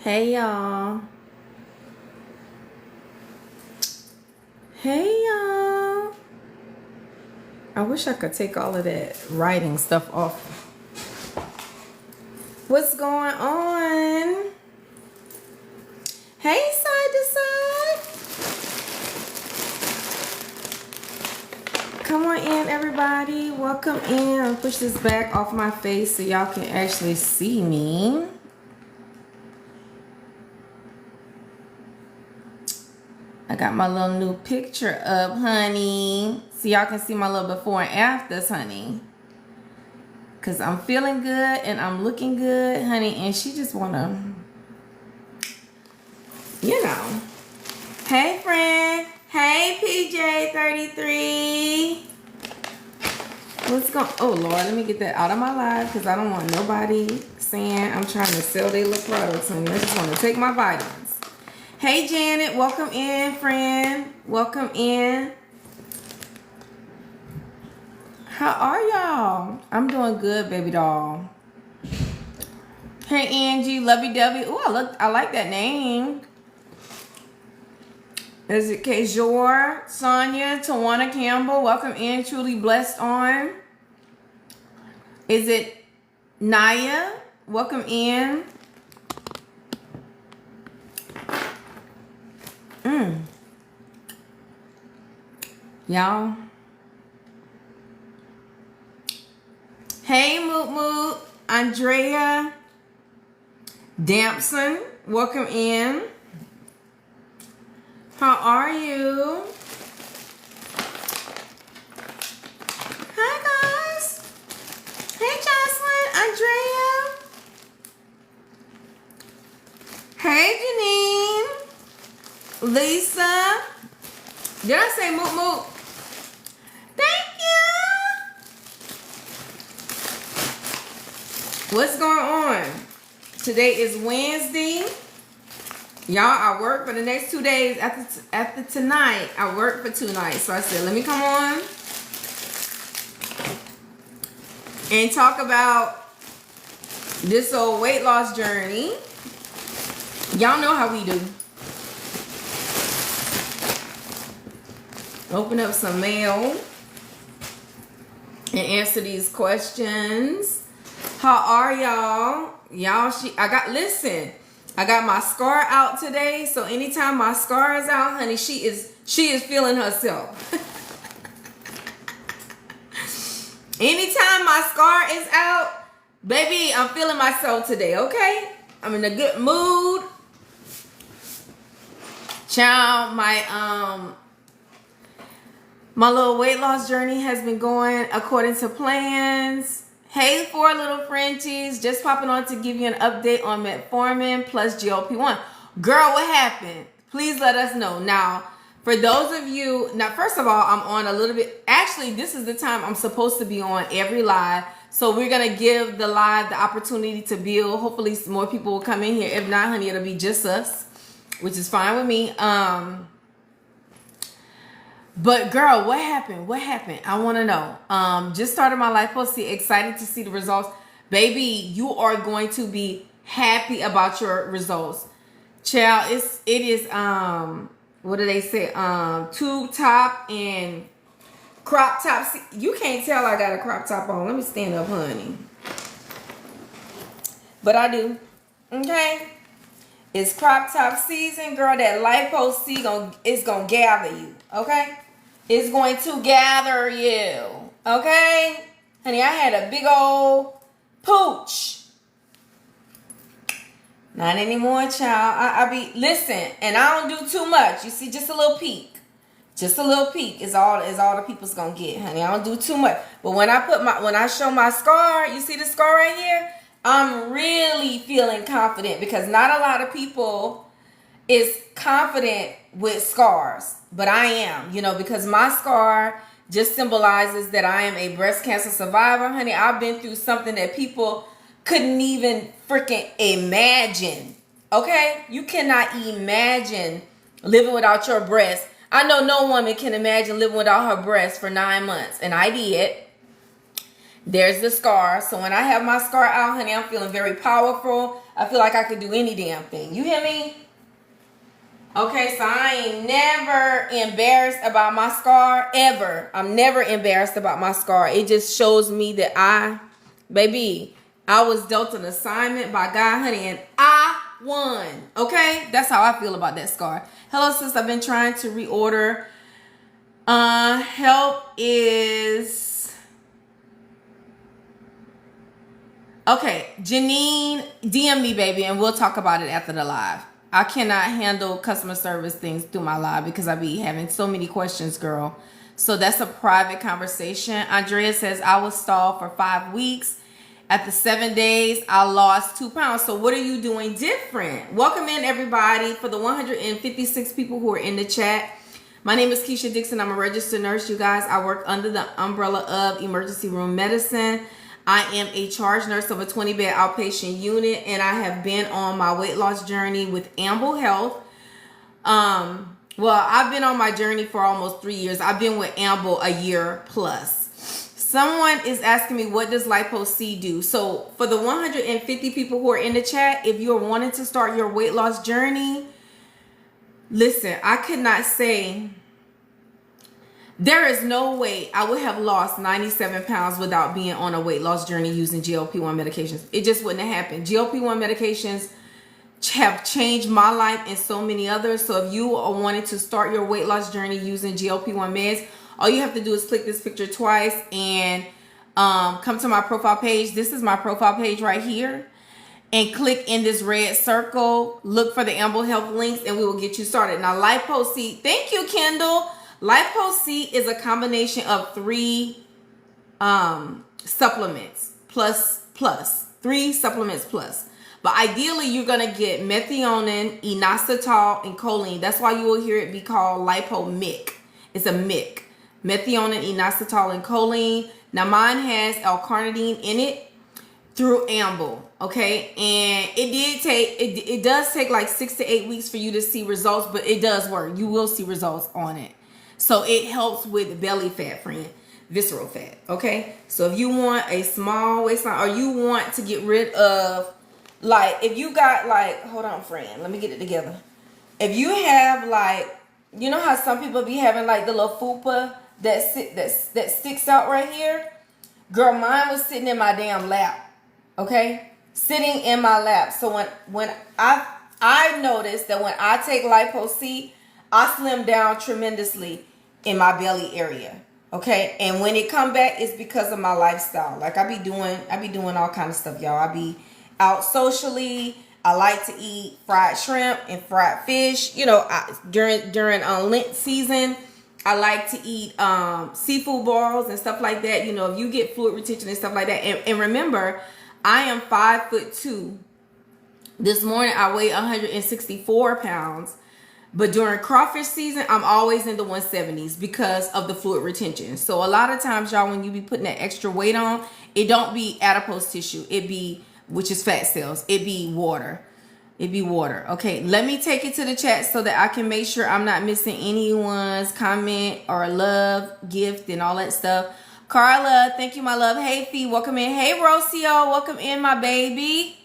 Hey y'all. Hey y'all. I wish I could take all of that writing stuff off. What's going on? Hey, side to side. Come on in, everybody. Welcome in. I'll push this back off my face so y'all can actually see me. I got my little new picture up, honey. So y'all can see my little before and afters, honey. Because I'm feeling good and I'm looking good, honey. And she just want to, you know. Hey, friend. Hey, PJ33. What's going on? Oh, Lord. Let me get that out of my life because I don't want nobody saying I'm trying to sell their little products, honey. I just want to take my vitamins. Hey, Janet. Welcome in, friend. Welcome in. How are y'all? I'm doing good, baby doll. Hey, Angie. Lovey-dovey. Oh, I like that name. Is it Kajor, Sonia, Tawana Campbell? Welcome in. Truly blessed on. Is it Naya? Welcome in. Y'all. Hey, Moot Moot. Andrea Dampson. Welcome in. How are you? Hi, guys. Hey, Jocelyn. Andrea. Hey, Janine. Lisa. Did I say Moot Moot? Thank you. What's going on? Today is Wednesday. Y'all, I work for the next 2 days. After tonight, I work for 2 nights. So I said, let me come on and talk about this old weight loss journey. Y'all know how we do. Open up some mail and answer these questions. How are y'all? Listen. I got my scar out today, so anytime my scar is out, honey, she is feeling herself. Anytime my scar is out, baby, I'm feeling myself today, okay? I'm in a good mood. Child, my little weight loss journey has been going according to plans. Hey, 4 little Frenchies. Just popping on to give you an update on metformin plus GLP-1. Girl, what happened? Please let us know. Now, for those of you, first of all, I'm on a little bit. Actually, this is the time I'm supposed to be on every live. So we're going to give the live the opportunity to build. Hopefully, some more people will come in here. If not, honey, it'll be just us, which is fine with me. But girl, what happened? What happened? I want to know. Just started my lipo. Excited to see the results. Baby, you are going to be happy about your results. Child, it is what do they say? Tube top and crop top. See, you can't tell I got a crop top on. Let me stand up, honey. But I do. Okay. It's crop top season, girl. That lipo is gonna gather you. Okay. It's going to gather you. Okay? Honey, I had a big old pooch. Not anymore, child. Listen, and I don't do too much. You see, just a little peek. Just a little peek is all the people's gonna get, honey. I don't do too much. But when I show my scar, you see the scar right here? I'm really feeling confident because not a lot of people is confident with scars, but I am, because my scar just symbolizes that I am a breast cancer survivor, honey. I've been through something that people couldn't even freaking imagine. Okay? You cannot imagine living without your breast. I know no woman can imagine living without her breast for 9 months, and I did. There's the scar. So when I have my scar out, honey, I'm feeling very powerful. I feel like I could do any damn thing. You hear me? Okay, so I ain't never embarrassed about my scar, ever. I'm never embarrassed about my scar. It just shows me that baby, I was dealt an assignment by God, honey, and I won. Okay? That's how I feel about that scar. Hello, sis. I've been trying to reorder. Help is... Okay, Janine, DM me, baby, and we'll talk about it after the live. I cannot handle customer service things through my live because I be having so many questions, girl. So that's a private conversation. Andrea says, I was stalled for 5 weeks. After 7 days, I lost 2 pounds. So what are you doing different? Welcome in, everybody, for the 156 people who are in the chat. My name is KEASHA Dixon. I'm a registered nurse, you guys. I work under the umbrella of emergency room medicine. I am a charge nurse of a 20-bed outpatient unit, and I have been on my weight loss journey with Amble Health. Well, I've been on my journey for almost 3 years. I've been with Amble a year plus. Someone is asking me, what does LipoC do? So for the 150 people who are in the chat, if you're wanting to start your weight loss journey, listen, I could not say... There is no way I would have lost 97 pounds without being on a weight loss journey using GLP-1 medications. It just wouldn't have happened. GLP-1 medications have changed my life and so many others. So if you are wanting to start your weight loss journey using GLP-1 meds, all you have to do is click this picture twice and come to my profile page. This is my profile page right here. And click in this red circle. Look for the Amble Health links and we will get you started. Now, LipoC, thank you, Kendall. LipoC is a combination of 3 supplements plus 3 supplements plus. But ideally, you're gonna get methionine, inositol, and choline. That's why you will hear it be called LipoMIC. It's a MIC. Methionine, inositol, and choline. Now mine has L-carnitine in it through Amble. Okay, and it does take like 6 to 8 weeks for you to see results, but it does work. You will see results on it. So it helps with belly fat, friend, visceral fat. Okay, so if you want a small waistline or you want to get rid of, like, if you got like, hold on, friend, let me get it together. If you have like, you know how some people be having like the little fupa that sticks out right here? Girl, mine was sitting in my damn lap. Okay, sitting in my lap. So when I noticed that when I take LipoC, I slim down tremendously in my belly area. Okay, and when it come back, it's because of my lifestyle. Like I be doing all kind of stuff, y'all. I be out socially. I like to eat fried shrimp and fried fish. You know, during Lent season, I like to eat seafood balls and stuff like that. You know, if you get fluid retention and stuff like that. And remember, I am 5'2". This morning I weighed 164 pounds. But during crawfish season, I'm always in the 170s because of the fluid retention. So a lot of times, y'all, when you be putting that extra weight on, it don't be adipose tissue. It be, which is fat cells. It be water. It be water. Okay, let me take it to the chat so that I can make sure I'm not missing anyone's comment or love, gift, and all that stuff. Carla, thank you, my love. Hey, Fee, welcome in. Hey, Rocio, welcome in, my baby.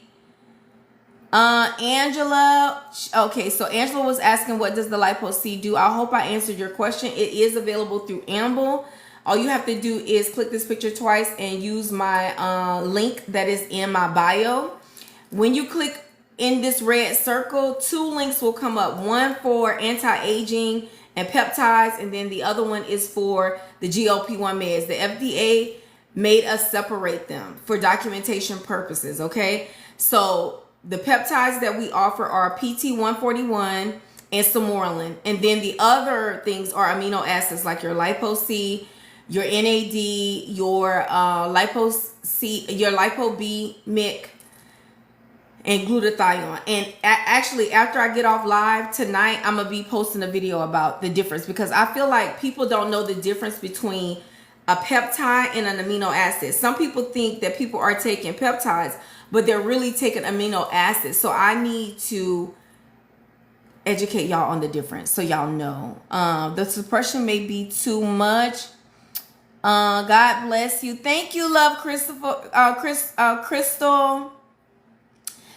Angela, okay, so Angela was asking, what does the LipoC do? I hope I answered your question. It is available through Amble. All you have to do is click this picture twice and use my link that is in my bio. When you click in this red circle, 2 links will come up. One for anti-aging and peptides, and then the other one is for the GLP-1 meds. The FDA made us separate them for documentation purposes, okay? So the peptides that we offer are PT141 and Sermorelin. And then the other things are amino acids like your LipoC, your NAD, your your LipoB, MIC, and glutathione. And actually, after I get off live tonight, I'm going to be posting a video about the difference because I feel like people don't know the difference between a peptide and an amino acid. Some people think that people are taking peptides, but they're really taking amino acids. So I need to educate y'all on the difference so y'all know. The suppression may be too much. God bless you. Thank you, love, Crystal.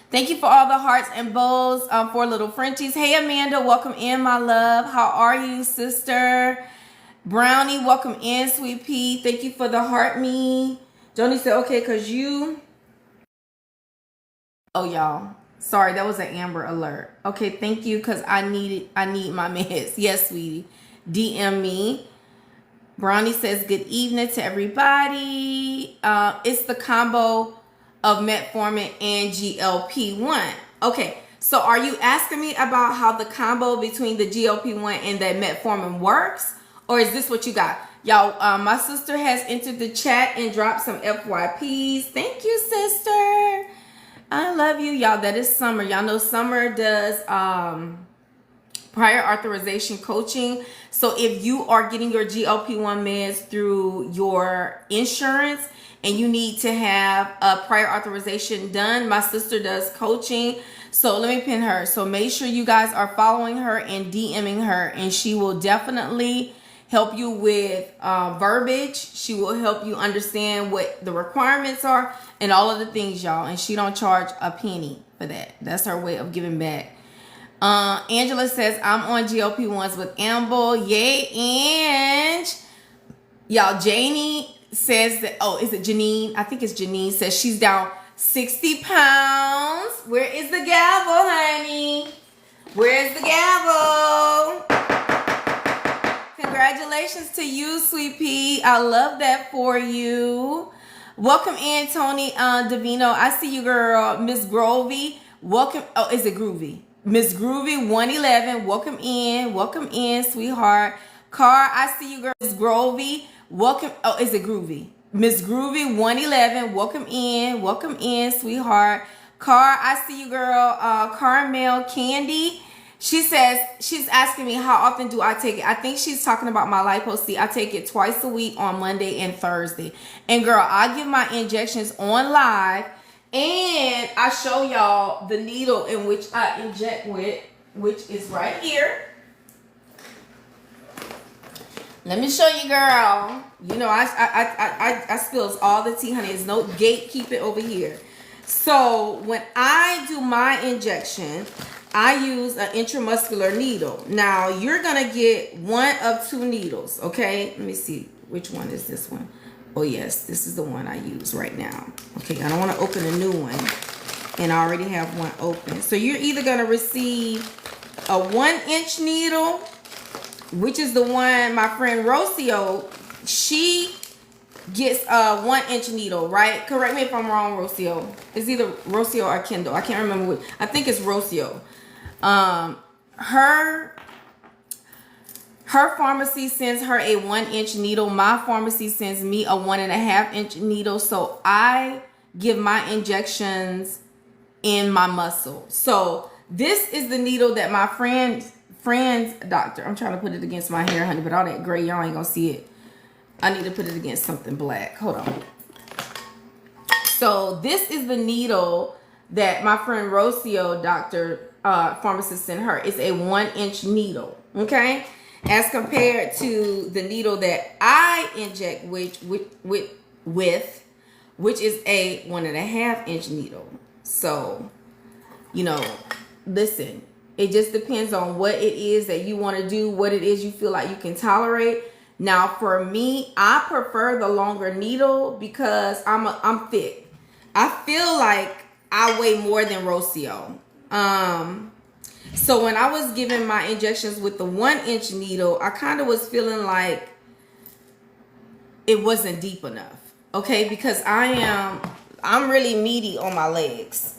Thank you for all the hearts and bows for little Frenchies. Hey, Amanda, welcome in, my love. How are you, sister? Brownie, welcome in, sweet pea. Thank you for the heart me. Joni said, okay, because you... Oh, y'all. Sorry, that was an Amber alert. Okay, thank you, because I need my meds. Yes, sweetie. DM me. Brownie says, good evening to everybody. It's the combo of metformin and GLP-1. Okay, so are you asking me about how the combo between the GLP-1 and that metformin works? Or is this what you got? Y'all, my sister has entered the chat and dropped some FYPs. Thank you, sister. I love you. Y'all, that is Summer. Y'all know Summer does prior authorization coaching. So if you are getting your GLP-1 meds through your insurance and you need to have a prior authorization done, my sister does coaching. So let me pin her. So make sure you guys are following her and DMing her, and she will definitely help you with verbiage. She will help you understand what the requirements are and all of the things, y'all. And she don't charge a penny for that. That's her way of giving back. Angela says, I'm on GLP-1s with Amble. Yay, Ange. Y'all, Janie says that, oh, is it Janine? I think it's Janine says she's down 60 pounds. Where is the gavel, honey? Where's the gavel? Congratulations to you, sweet pea. I love that for you. Welcome in, Tony Davino. I see you, girl. Miss Grovey. Welcome. Oh, is it Groovy? Miss Groovy 111. Welcome in, sweetheart. Car, I see you, girl. Miss Grovey. Welcome. Oh, is it Groovy? Miss Groovy 111. Welcome in, sweetheart. Car, I see you, girl. Carmel Candy. She says, she's asking me how often do I take it. I think she's talking about my LIPO. See, I take it twice a week on Monday and Thursday. And girl, I give my injections on live, and I show y'all the needle in which I inject with, which is right here. Let me show you, girl. You know, I spills all the tea, honey. There's no gatekeeping over here. So when I do my injection, I use an intramuscular needle. Now, you're going to get one of two needles, okay? Let me see. Which one is this one? Oh, yes. This is the one I use right now. Okay, I don't want to open a new one, and I already have one open. So you're either going to receive a 1-inch needle, which is the one my friend Rocio, she gets a 1-inch needle, right? Correct me if I'm wrong, Rocio. It's either Rocio or Kendall. I can't remember which. I think it's Rocio. Her pharmacy sends her a 1-inch needle. My pharmacy sends me a 1.5-inch needle. So I give my injections in my muscle. So this is the needle that my friend's doctor. I'm trying to put it against my hair, honey, but all that gray, y'all ain't gonna see it. I need to put it against something black. Hold on. So this is the needle that my friend Rocio, doctor, pharmacist, sent her. It's a 1-inch needle, okay? As compared to the needle that I inject with which is a 1.5-inch needle. So, you know, listen, it just depends on what it is that you want to do, what it is you feel like you can tolerate. Now, for me, I prefer the longer needle because I'm thick. I feel like I weigh more than Rocio. So when I was giving my injections with the 1-inch needle, I kind of was feeling like it wasn't deep enough. Okay, because I'm really meaty on my legs.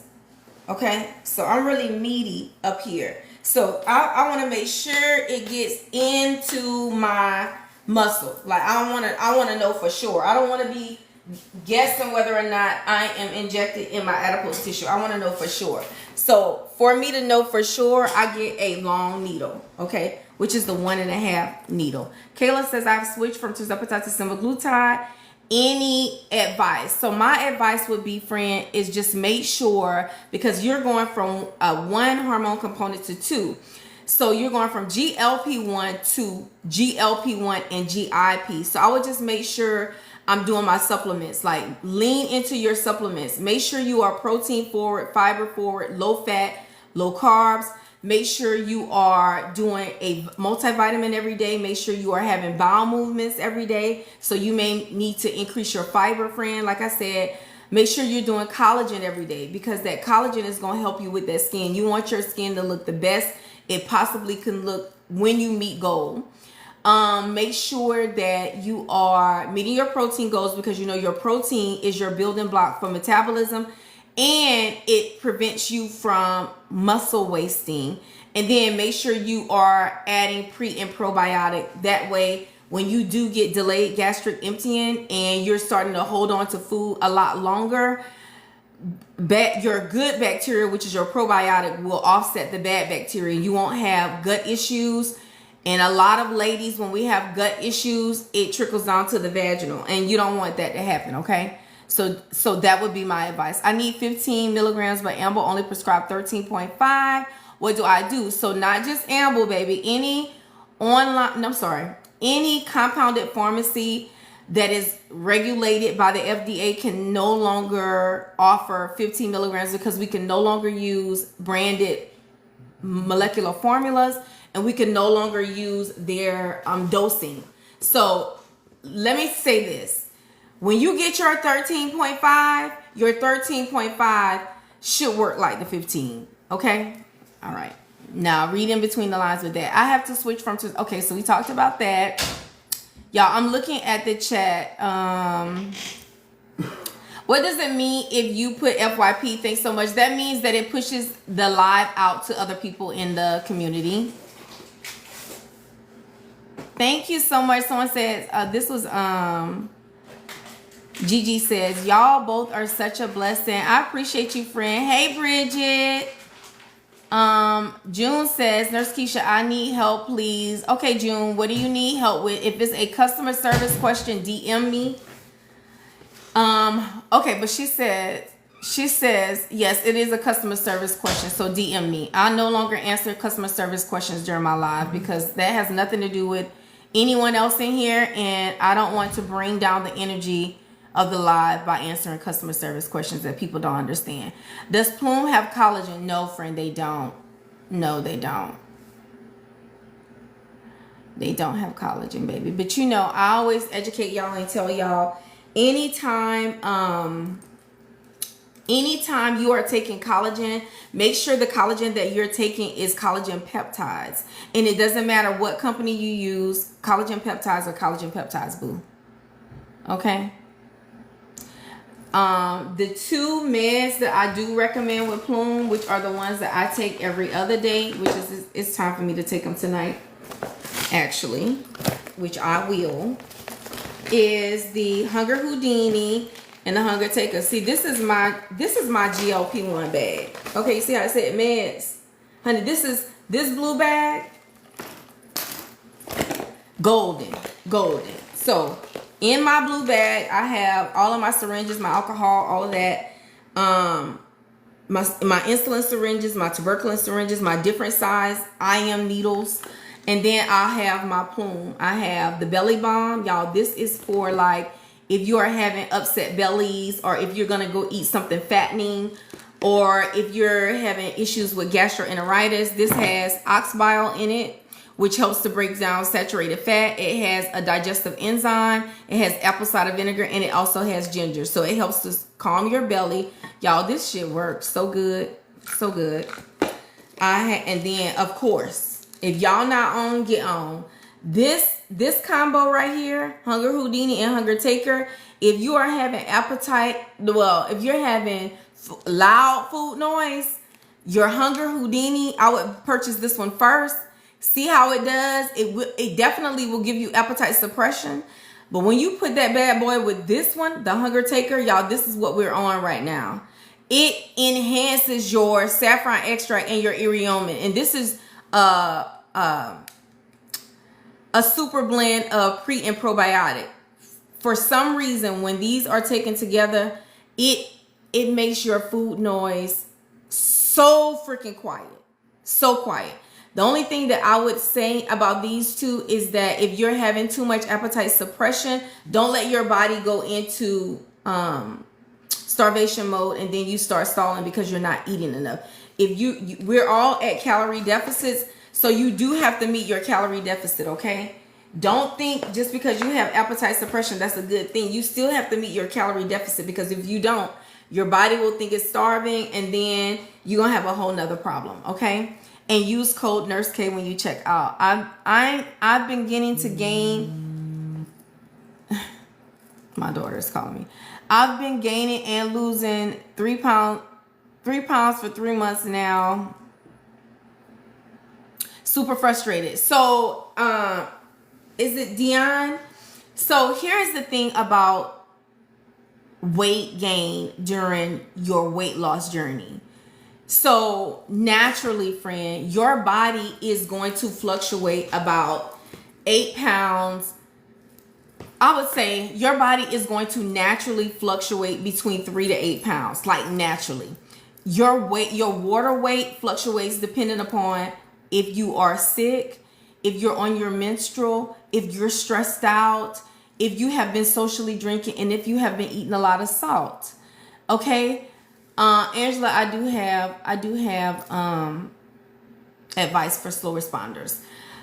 Okay, so I'm really meaty up here. So I want to make sure it gets into my muscle. Like I want to know for sure. I don't want to be guessing whether or not I am injected in my adipose tissue. I want to know for sure. So for me to know for sure, I get a long needle, okay, which is the 1.5 needle. Kayla says I've switched from Tirzepatide to Semaglutide. Any advice? So my advice would be, friend, is just make sure, because you're going from one hormone component to two. So you're going from GLP-1 to GLP-1 and GIP. So I would just make sure I'm doing my supplements. Like, lean into your supplements. Make sure you are protein forward, fiber forward, low fat, low carbs. Make sure you are doing a multivitamin every day. Make sure you are having bowel movements every day. So you may need to increase your fiber, friend. Like I said, make sure you're doing collagen every day, because that collagen is going to help you with that skin. You want your skin to look the best it possibly can look when you meet goal. Make sure that you are meeting your protein goals, because you know your protein is your building block for metabolism, and it prevents you from muscle wasting. And then make sure you are adding pre and probiotic. That way, when you do get delayed gastric emptying and you're starting to hold on to food a lot longer, your good bacteria, which is your probiotic, will offset the bad bacteria. You won't have gut issues. And a lot of ladies, when we have gut issues, it trickles down to the vaginal, and you don't want that to happen, okay? So that would be my advice. I need 15 milligrams, but Amble only prescribed 13.5. What do I do? So not just Amble, baby. Any compounded pharmacy that is regulated by the FDA can no longer offer 15 milligrams, because we can no longer use branded molecular formulas, and we can no longer use their dosing. So let me say this. When you get your 13.5, your 13.5 should work like the 15. Okay? All right. Now read in between the lines with that. I have to switch from okay, so we talked about that. Y'all, I'm looking at the chat. What does it mean if you put FYP? Thanks so much. That means that it pushes the live out to other people in the community. Thank you so much. Someone says, this was, Gigi says, y'all both are such a blessing. I appreciate you, friend. Hey, Bridget. June says, Nurse Keisha, I need help, please. Okay, June, what do you need help with? If it's a customer service question, DM me. Okay, but she says, yes, it is a customer service question, so DM me. I no longer answer customer service questions during my live, because that has nothing to do with anyone else in here, and I don't want to bring down the energy of the live by answering customer service questions that people don't understand. Does Plume have collagen? No, friend, they don't. No, they don't. They don't have collagen, baby. But you know, I always educate y'all and tell y'all, anytime you are taking collagen, make sure the collagen that you're taking is collagen peptides. And it doesn't matter what company you use, collagen peptides or collagen peptides, boo. Okay? The two meds that I do recommend with Plume, which are the ones that I take every other day, which is, it's time for me to take them tonight, actually, which I will, is the Hunger Houdini and the Hunger Taker. See, this is my GLP-1 bag. Okay, you see how I said meds? Honey, this blue bag, golden. So in my blue bag, I have all of my syringes, my alcohol, all of that. My insulin syringes, my tuberculin syringes, my different size IM needles. And then I have my Plume. I have the belly balm. Y'all, this is for like if you are having upset bellies, or if you're going to go eat something fattening, or if you're having issues with gastroenteritis. This has ox bile in it, which helps to break down saturated fat. It has a digestive enzyme. It has apple cider vinegar, and it also has ginger. So it helps to calm your belly. Y'all, this shit works so good. So good. And then, of course, if y'all not on, get on. This combo right here, Hunger Houdini and Hunger Taker, if you are having appetite, well, if you're having loud food noise, your Hunger Houdini, I would purchase this one first. See how it does. It definitely will give you appetite suppression. But when you put that bad boy with this one, the Hunger Taker, y'all, this is what we're on right now. It enhances your saffron extract and your Iriomin. And this is a super blend of pre and probiotic. For some reason, when these are taken together, it makes your food noise so freaking quiet. So quiet. The only thing that I would say about these two is that if you're having too much appetite suppression, don't let your body go into starvation mode and then you start stalling because you're not eating enough. If we're all at calorie deficits, so you do have to meet your calorie deficit, okay? Don't think just because you have appetite suppression, that's a good thing. You still have to meet your calorie deficit, because if you don't, your body will think it's starving and then you're gonna have a whole nother problem, okay? And use code NurseK when you check out. I've been getting to gain. My daughter is calling me. I've been gaining and losing 3 pounds for 3 months now. Super frustrated. So is it Dion? So here's the thing about weight gain during your weight loss journey. So naturally, friend, your body is going to fluctuate about 8 pounds. I would say your body is going to naturally fluctuate between 3 to 8 pounds, like naturally. Your weight, your water weight fluctuates depending upon if you are sick, if you're on your menstrual, if you're stressed out, if you have been socially drinking, and if you have been eating a lot of salt. Okay? Angela, I do have advice for slow responders.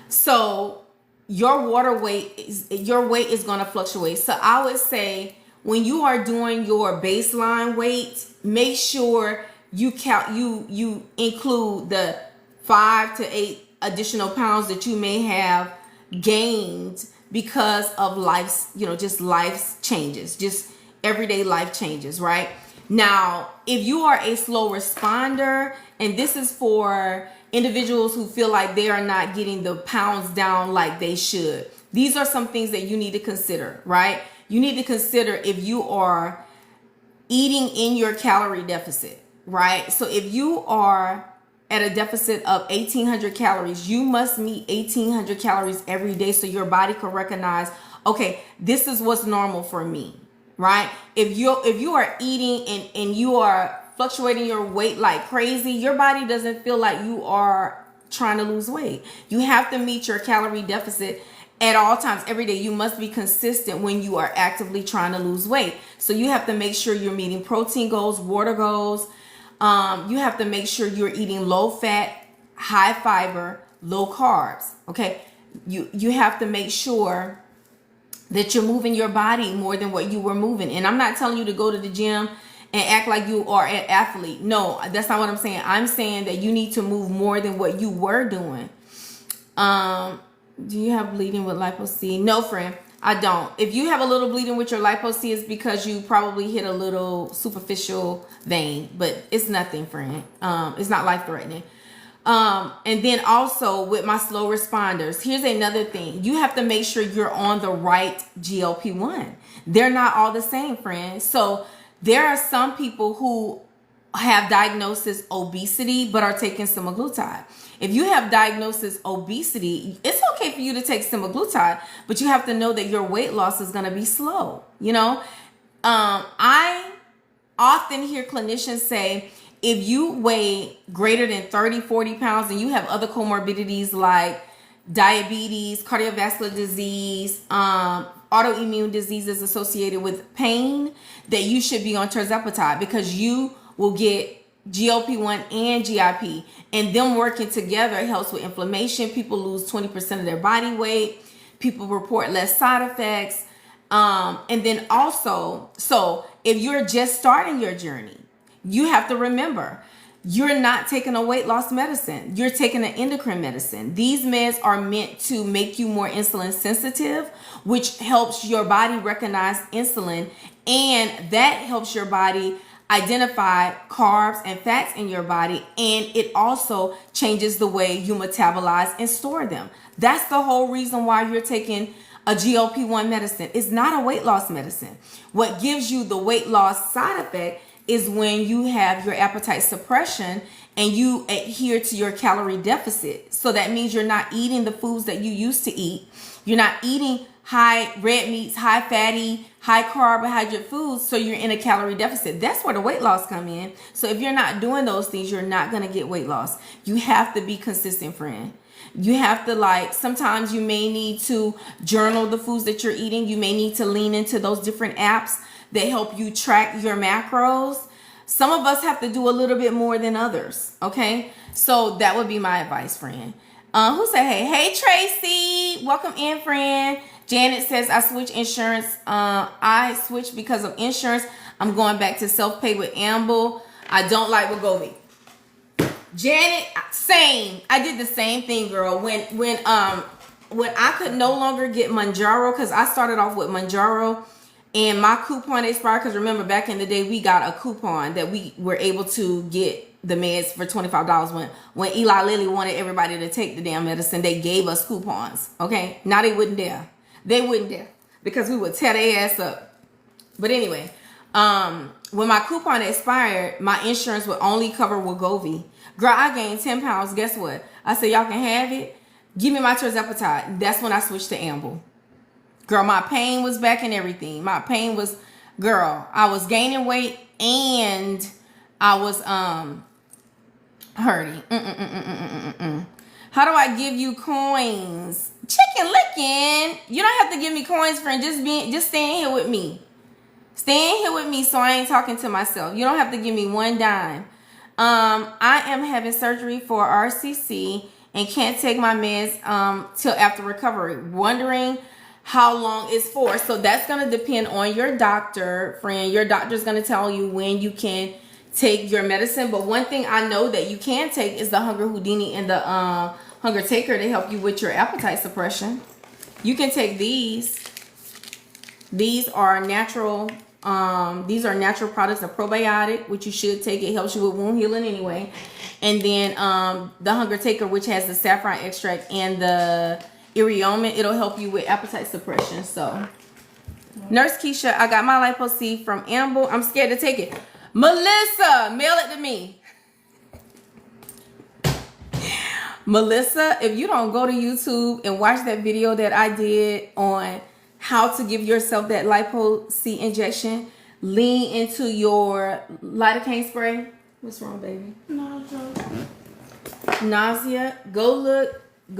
So your weight is going to fluctuate. So I would say when you are doing your baseline weight, make sure you include the 5 to 8 additional pounds that you may have gained because of life's, just life's changes, just everyday life changes, right? Now, if you are a slow responder, and this is for individuals who feel like they are not getting the pounds down like they should, these are some things that you need to consider, right? You need to consider if you are eating in your calorie deficit, right? So if you are at a deficit of 1,800 calories, you must meet 1,800 calories every day so your body can recognize, okay, this is what's normal for me, right? If you are eating and you are fluctuating your weight like crazy, your body doesn't feel like you are trying to lose weight. You have to meet your calorie deficit at all times, every day. You must be consistent when you are actively trying to lose weight. So you have to make sure you're meeting protein goals, water goals. You have to make sure you're eating low fat, high fiber, low carbs. Okay. You have to make sure that you're moving your body more than what you were moving. And I'm not telling you to go to the gym and act like you are an athlete. No, that's not what I'm saying. I'm saying that you need to move more than what you were doing. Do you have bleeding with lipo-C? No, friend, I don't. If you have a little bleeding with your lipo-C, it's because you probably hit a little superficial vein, but it's nothing, friend. It's not life-threatening. And then also with my slow responders, here's another thing. You have to make sure you're on the right GLP-1. They're not all the same, friend. So there are some people who have diagnosis obesity but are taking semaglutide. If you have diagnosis obesity, it's okay for you to take semaglutide, but you have to know that your weight loss is going to be slow. I often hear clinicians say, if you weigh greater than 30, 40 pounds and you have other comorbidities like diabetes, cardiovascular disease, autoimmune diseases associated with pain, that you should be on tirzepatide, because you will get GLP-1 and GIP, and them working together helps with inflammation. People lose 20% of their body weight. People report less side effects. And then also, so if you're just starting your journey, you have to remember, you're not taking a weight loss medicine. You're taking an endocrine medicine. These meds are meant to make you more insulin sensitive, which helps your body recognize insulin, and that helps your body identify carbs and fats in your body, and it also changes the way you metabolize and store them. That's the whole reason why you're taking a GLP-1 medicine. It's not a weight loss medicine. What gives you the weight loss side effect is when you have your appetite suppression and you adhere to your calorie deficit. So that means you're not eating the foods that you used to eat. You're not eating high red meats, high fatty, high carbohydrate foods, so you're in a calorie deficit. That's where the weight loss come in. So if you're not doing those things, you're not going to get weight loss. You have to be consistent, friend. You have to, like, sometimes you may need to journal the foods that you're eating. You may need to lean into those different apps that help you track your macros. Some of us have to do a little bit more than others, okay? So that would be my advice, friend. Who said, hey, Tracy, welcome in, friend. Janet says, I switched insurance. I switched because of insurance. I'm going back to self-pay with Amble. I don't like Wegovy. Janet, same. I did the same thing, girl. When I could no longer get Mounjaro, because I started off with Mounjaro and my coupon expired, because remember back in the day we got a coupon that we were able to get the meds for $25. When Eli Lilly wanted everybody to take the damn medicine, they gave us coupons. Okay, now they wouldn't dare. They wouldn't dare, because we would tear their ass up. But anyway, when my coupon expired, my insurance would only cover Wegovy. Girl, I gained 10 pounds. Guess what? I said, y'all can have it. Give me my Tirzepatide. That's when I switched to Amble. Girl, my pain was back and everything. My pain was, girl, I was gaining weight and I was hurting. How do I give you coins? Chicken licking. You don't have to give me coins, friend. Just stay in here with me. Stay in here with me so I ain't talking to myself. You don't have to give me one dime. I am having surgery for RCC and can't take my meds till after recovery. Wondering how long it's for. So that's going to depend on your doctor, friend. Your doctor's going to tell you when you can take your medicine. But one thing I know that you can take is the Hunger Houdini and the Hunger Taker to help you with your appetite suppression. You can take these. These are natural. These are natural products, a probiotic, which you should take. It helps you with wound healing anyway. And then the Hunger Taker, which has the saffron extract and the irioma, it'll help you with appetite suppression. So, Nurse Keisha, I got my Lipo C from Amble. I'm scared to take it. Melissa, mail it to me. Melissa, if you don't go to YouTube and watch that video that I did on how to give yourself that Lipo C injection, lean into your lidocaine spray. What's wrong, baby? Nausea. Go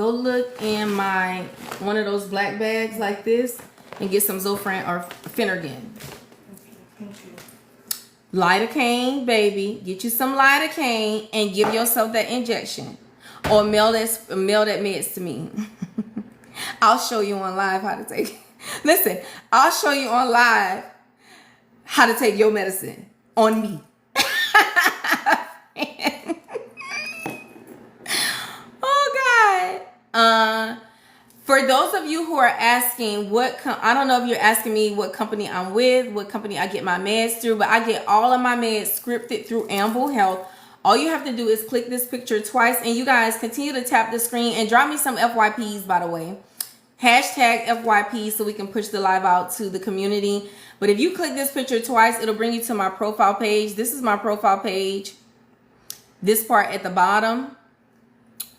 look in my one of those black bags like this and get some Zofran or Phenergan. Lidocaine, baby. Get you some lidocaine and give yourself that injection. Or mail that meds to me. I'll show you on live how to take it. Listen, I'll show you on live how to take your medicine on me. Oh, God. For those of you who are asking I don't know if you're asking me what company I'm with, what company I get my meds through, but I get all of my meds scripted through Amble Health. All you have to do is click this picture twice, and you guys continue to tap the screen and drop me some FYPs, by the way. Hashtag FYP so we can push the live out to the community. But if you click this picture twice, it'll bring you to my profile page. This is my profile page. This part at the bottom.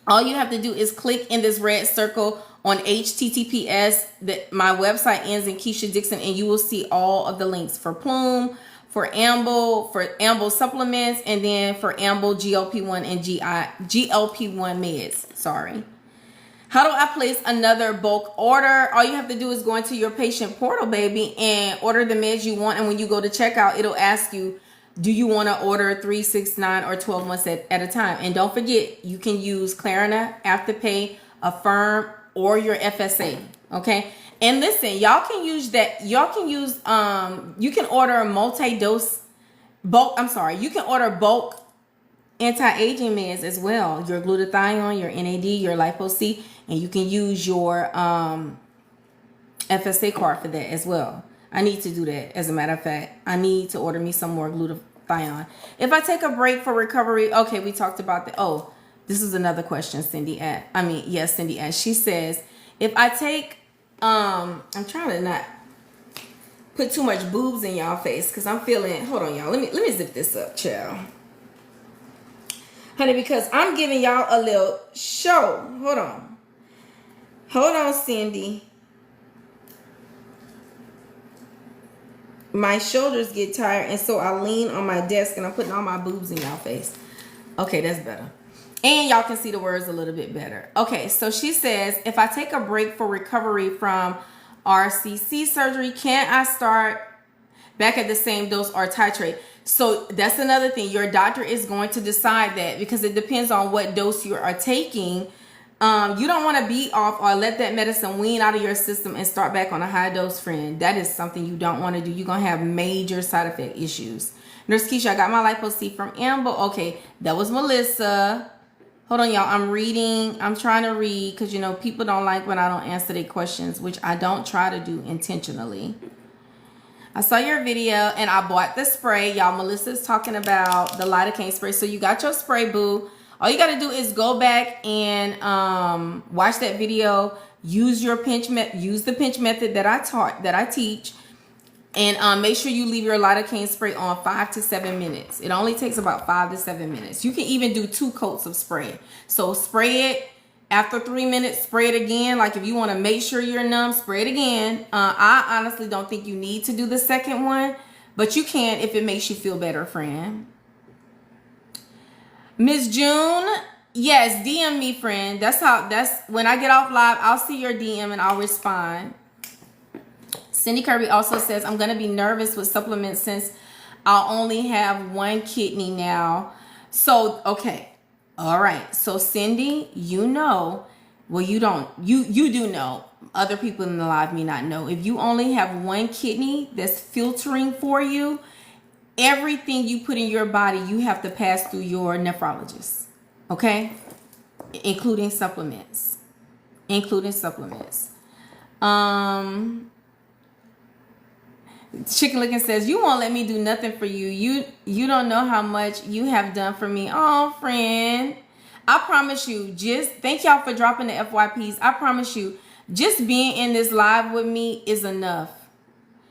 All you have to do is click in this red circle on HTTPS. That my website ends in KEASHA Dixon, and you will see all of the links for Plume, for Amble supplements, and then for Amble GLP-1 and GLP-1 meds. Sorry. How do I place another bulk order? All you have to do is go into your patient portal, baby, and order the meds you want. And when you go to checkout, it'll ask you, do you want to order 3, 6, 9, or 12 months at a time? And don't forget, you can use Klarna, Afterpay, Affirm, or your FSA. Okay. And listen, y'all can use that. Y'all can use, you can order multi-dose bulk. I'm sorry. You can order bulk anti-aging meds as well. Your glutathione, your NAD, your Lipo C, and you can use your FSA card for that as well. I need to do that. As a matter of fact, I need to order me some more glutathione. If I take a break for recovery, okay, we talked about that. Oh, this is another question Cindy asked. Cindy asked. She says, if I take, I'm trying to not put too much boobs in y'all face because I'm feeling, hold on y'all, let me zip this up, child. Honey, because I'm giving y'all a little show. Hold on, Cindy. my shoulders get tired, and so I lean on my desk and I'm putting all my boobs in y'all face. Okay, that's better. And y'all can see the words a little bit better. Okay, so she says, if I take a break for recovery from RCC surgery, can I start back at the same dose or titrate? So that's another thing. Your doctor is going to decide that, because it depends on what dose you are taking. You don't want to be off or let that medicine wean out of your system and start back on a high dose, friend. That is something you don't want to do. You're going to have major side effect issues. Nurse Keisha, I got my lipo C from Amber. Okay, that was Melissa. Hold on, y'all. I'm reading. I'm trying to read because, you know, people don't like when I don't answer their questions, which I don't try to do intentionally. I saw your video and I bought the spray. Y'all, Melissa's talking about the lidocaine spray. So you got your spray, boo. All you got to do is go back and watch that video. Use your use the pinch method that I teach. And make sure you leave your lidocaine spray on 5 to 7 minutes. It only takes about 5 to 7 minutes. You can even do 2 coats of spray. So spray it. After 3 minutes, spray it again. Like if you want to make sure you're numb, spray it again. I honestly don't think you need to do the second one, but you can if it makes you feel better, friend. Miss June, yes, DM me, friend. That's when I get off live, I'll see your DM and I'll respond. Cindy Kirby also says, I'm going to be nervous with supplements since I'll only have 1 kidney now. So, okay. All right. So, Cindy, you know, well, you don't, you do know. Other people in the live may not know. If you only have 1 kidney that's filtering for you, everything you put in your body, you have to pass through your nephrologist. Okay? Including supplements. Chicken Licking says, you won't let me do nothing for you. You don't know how much you have done for me. Oh, friend. I promise you, just thank y'all for dropping the FYPs. I promise you, just being in this live with me is enough.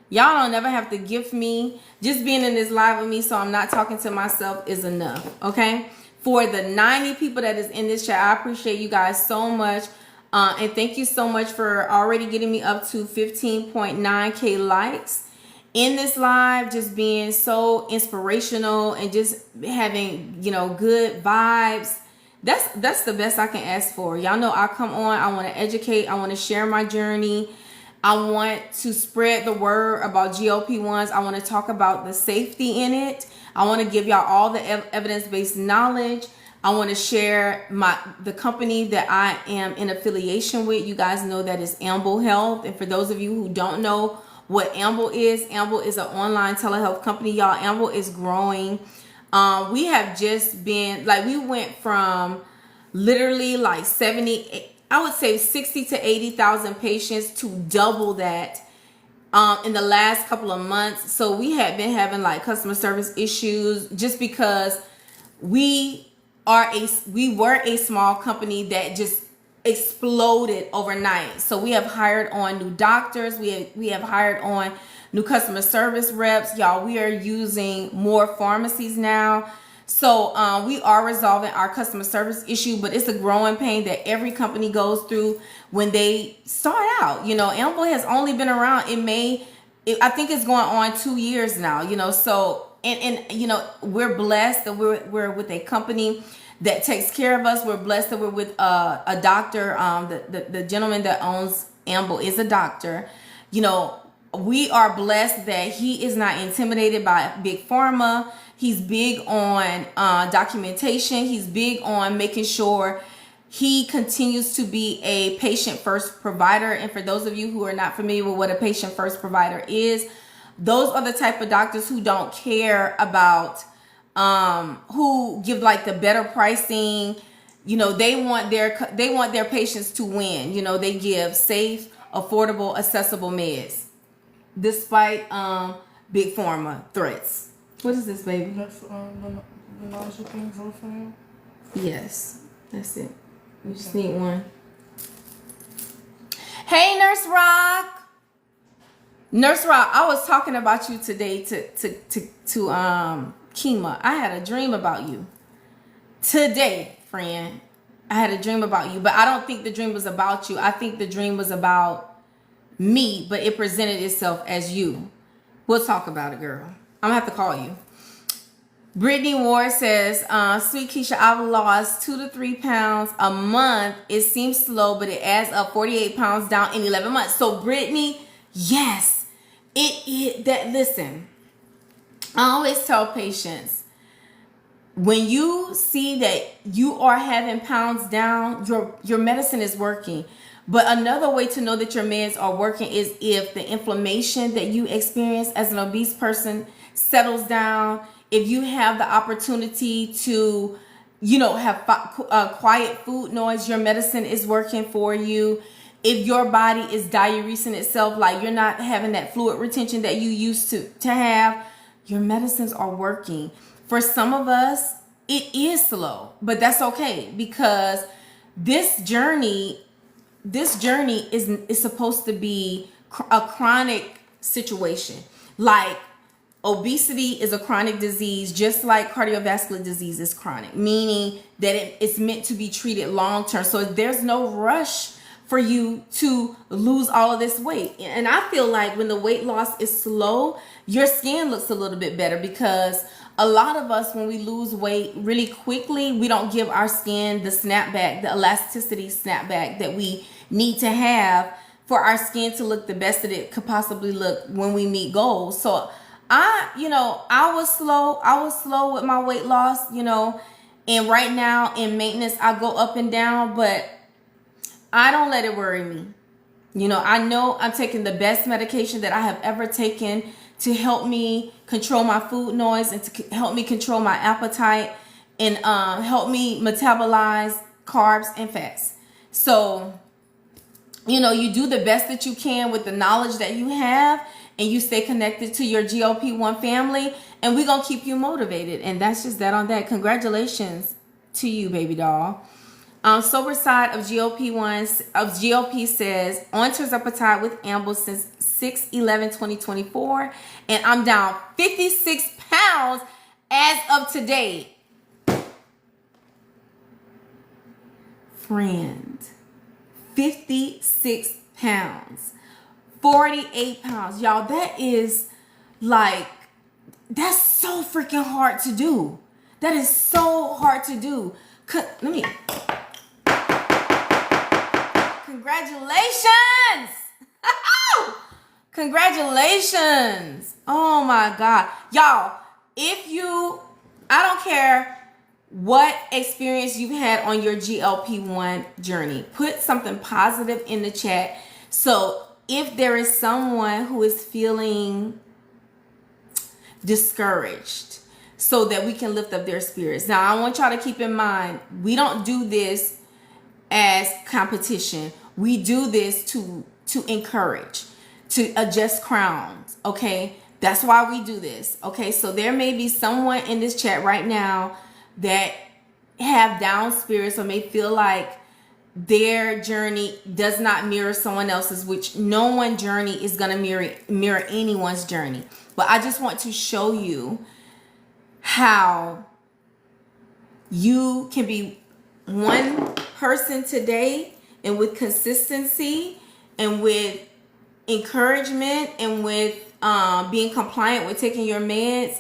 Y'all don't never have to gift me. Just being in this live with me so I'm not talking to myself is enough. Okay? For the 90 people that is in this chat, I appreciate you guys so much. And thank you so much for already getting me up to 15.9K likes in this live, just being so inspirational and just having, you know, good vibes. That's the best I can ask for. Y'all know I come on, I want to educate, I want to share my journey. I want to spread the word about GLP-1s. I want to talk about the safety in it. I want to give y'all all the evidence-based knowledge. I want to share the company that I am in affiliation with. You guys know that is Amble Health. And for those of you who don't know what Amble is an online telehealth company. Y'all, Amble is growing. We have just been, like, we went from literally like 70, I would say 60 to 80,000 patients to double that in the last couple of months. So we had been having like customer service issues just because we were a small company that just exploded overnight. So we have hired on new doctors. We have hired on new customer service reps. Y'all, we are using more pharmacies now. So we are resolving our customer service issue, but it's a growing pain that every company goes through when they start out. You know, Amble has only been around, I think it's going on 2 years now, you know, so, and you know, we're blessed that we're with a company that takes care of us. We're blessed that we're with a doctor. The gentleman that owns Amble is a doctor. You know, we are blessed that he is not intimidated by big pharma. He's big on documentation. He's big on making sure he continues to be a patient first provider. And for those of you who are not familiar with what a patient first provider is, those are the type of doctors who don't care about who give like the better pricing. You know, they want their patients to win. You know, they give safe, affordable, accessible meds despite big pharma threats. What is this, baby? That's the nausea things on file. Yes, that's it. We just need one. Hey, Nurse Rock. Nurse Rock, I was talking about you today to Kima. I had a dream about you today, friend. I had a dream about you, but I don't think the dream was about you. I think the dream was about me, but it presented itself as you. We'll talk about it, girl. I'm gonna have to call you. Brittany Ward says, Sweet Keisha, I've lost 2 to 3 pounds a month. It seems slow, but it adds up 48 pounds down in 11 months. So Brittany, yes, listen, I always tell patients, when you see that you are having pounds down, your medicine is working. But another way to know that your meds are working is if the inflammation that you experience as an obese person settles down, if you have the opportunity to, have quiet food noise, your medicine is working for you. If your body is diuresing itself, like you're not having that fluid retention that you used to have, your medicines are working. For some of us, it is slow, but that's okay, because this journey is supposed to be a chronic situation. Like obesity is a chronic disease, just like cardiovascular disease is chronic, meaning that it's meant to be treated long term. So there's no rush for you to lose all of this weight. And I feel like when the weight loss is slow, your skin looks a little bit better, because a lot of us, when we lose weight really quickly, we don't give our skin the snapback, the elasticity snapback that we need to have for our skin to look the best that it could possibly look when we meet goals. So I was slow with my weight loss, and right now in maintenance, I go up and down, but I don't let it worry me. I know I'm taking the best medication that I have ever taken to help me control my food noise and to help me control my appetite and help me metabolize carbs and fats. So, you do the best that you can with the knowledge that you have, and you stay connected to your GLP-1 family, and we're going to keep you motivated. And that's just that on that. Congratulations to you, baby doll. Sober Side of GLP says, on Tirzepatide with Amble since 6/11/2024, and I'm down 56 pounds as of today. Friend, 56 pounds, 48 pounds. Y'all, that's so freaking hard to do. That is so hard to do. Congratulations. Congratulations. Oh my God. Y'all, I don't care what experience you've had on your GLP-1 journey, put something positive in the chat. So if there is someone who is feeling discouraged, so that we can lift up their spirits. Now, I want y'all to keep in mind, we don't do this as competition. We do this to encourage, to adjust crowns, okay? That's why we do this, okay? So there may be someone in this chat right now that have down spirits or may feel like their journey does not mirror someone else's, which no one journey is going to mirror anyone's journey. But I just want to show you how you can be one person today, and with consistency and with encouragement and with being compliant with taking your meds,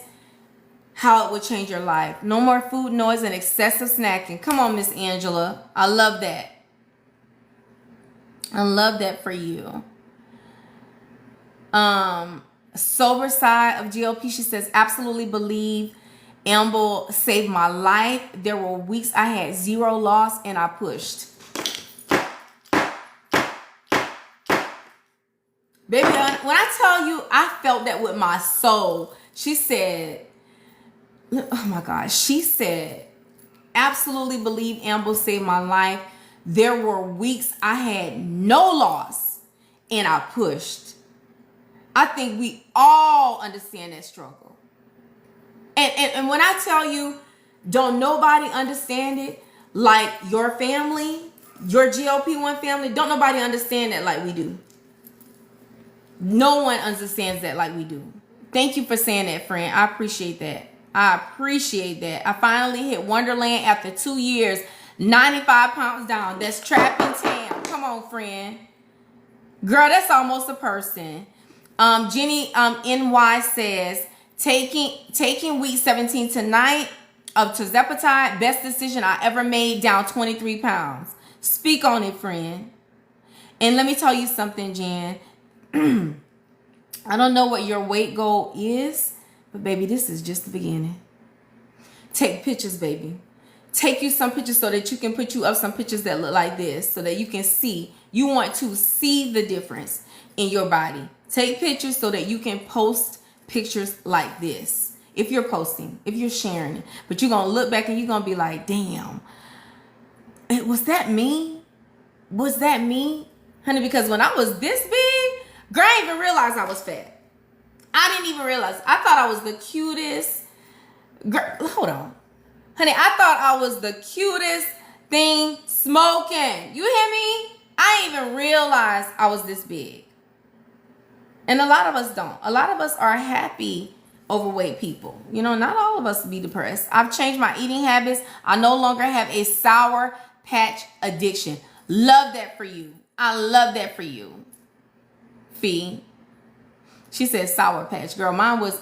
how it would change your life. No more food noise and excessive snacking. Come on, Miss Angela. I love that. I love that for you. Sober Side of GLP, she says, absolutely believe Amble saved my life. There were weeks I had 0 loss and I pushed. Baby, when I tell you, I felt that with my soul. She said, oh my gosh, she said, absolutely believe Amble saved my life. There were weeks I had no loss and I pushed. I think we all understand that struggle. And when I tell you, don't nobody understand it like your family, your GLP-1 family, don't nobody understand that like we do. No one understands that like we do. Thank you for saying that, friend. I appreciate that. I appreciate that. I finally hit Wonderland after 2 years, 95 pounds down. That's trapped in Tam. Come on, friend. Girl, that's almost a person. Jenny NY says, taking week 17 tonight of Tirzepatide, best decision I ever made, down 23 pounds. Speak on it, friend. And let me tell you something, Jen. I don't know what your weight goal is, but baby, this is just the beginning. Take pictures, baby. Take you some pictures so that you can put you up some pictures that look like this so that you can see. You want to see the difference in your body. Take pictures so that you can post pictures like this. If you're posting, if you're sharing it. But you're going to look back and you're going to be like, damn, was that me? Was that me? Honey, because when I was this big, girl, I didn't even realize I was fat. I didn't even realize. I thought I was the cutest. Girl, hold on. Honey, I thought I was the cutest thing smoking. You hear me? I didn't even realize I was this big. And a lot of us don't. A lot of us are happy overweight people. You know, not all of us be depressed. I've changed my eating habits. I no longer have a Sour Patch addiction. Love that for you. I love that for you. Fee. She said Sour Patch. Girl, mine was,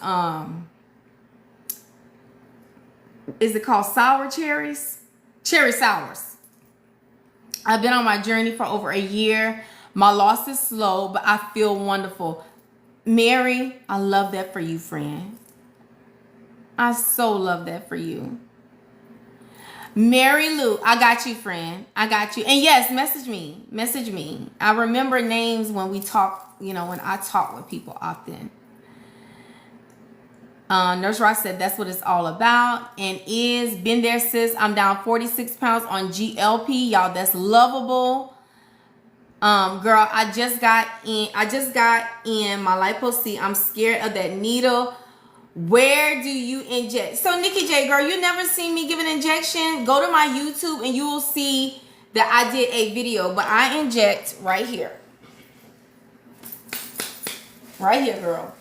is it called sour cherries? Cherry sours. I've been on my journey for over a year. My loss is slow, but I feel wonderful. Mary, I love that for you, friend. I so love that for you. Mary Lou, I got you, friend. I got you. And yes, message me. Message me. I remember names when we talk, you know, when I talk with people often. Nurse Ross said that's what it's all about. And is been there, sis. I'm down 46 pounds on GLP. Y'all, that's lovable. Girl, I just got in my LIPO. See, I'm scared of that needle. Where do you inject? So Nikki J, girl, you never seen me give an injection. Go to my YouTube and you will see that I did a video, but I inject right here. Right here, girl.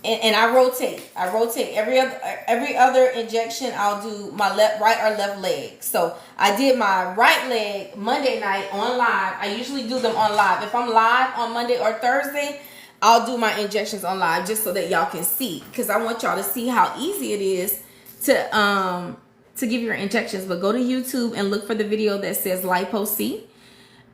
And I rotate. I rotate every other injection. I'll do my right or left leg. So I did my right leg Monday night on live. I usually do them on live. If I'm live on Monday or Thursday, I'll do my injections on live just so that y'all can see, because I want y'all to see how easy it is to give your injections. But go to YouTube and look for the video that says LIPO C.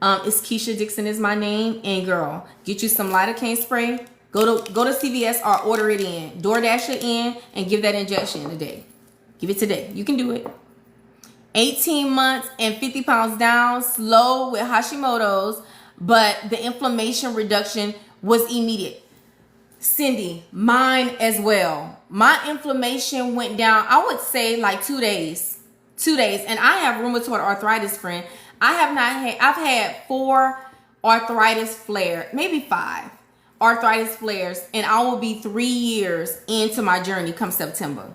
It's KEASHA Dixon is my name. And girl, get you some lidocaine spray. Go to CVS or order it in. DoorDash it in and give that injection today. Give it today. You can do it. 18 months and 50 pounds down, slow with Hashimoto's, but the inflammation reduction was immediate. Cindy, mine as well. My inflammation went down, I would say like 2 days. 2 days. And I have rheumatoid arthritis, friend. I've had 4 arthritis flares, maybe 5 arthritis flares, and I will be 3 years into my journey come September.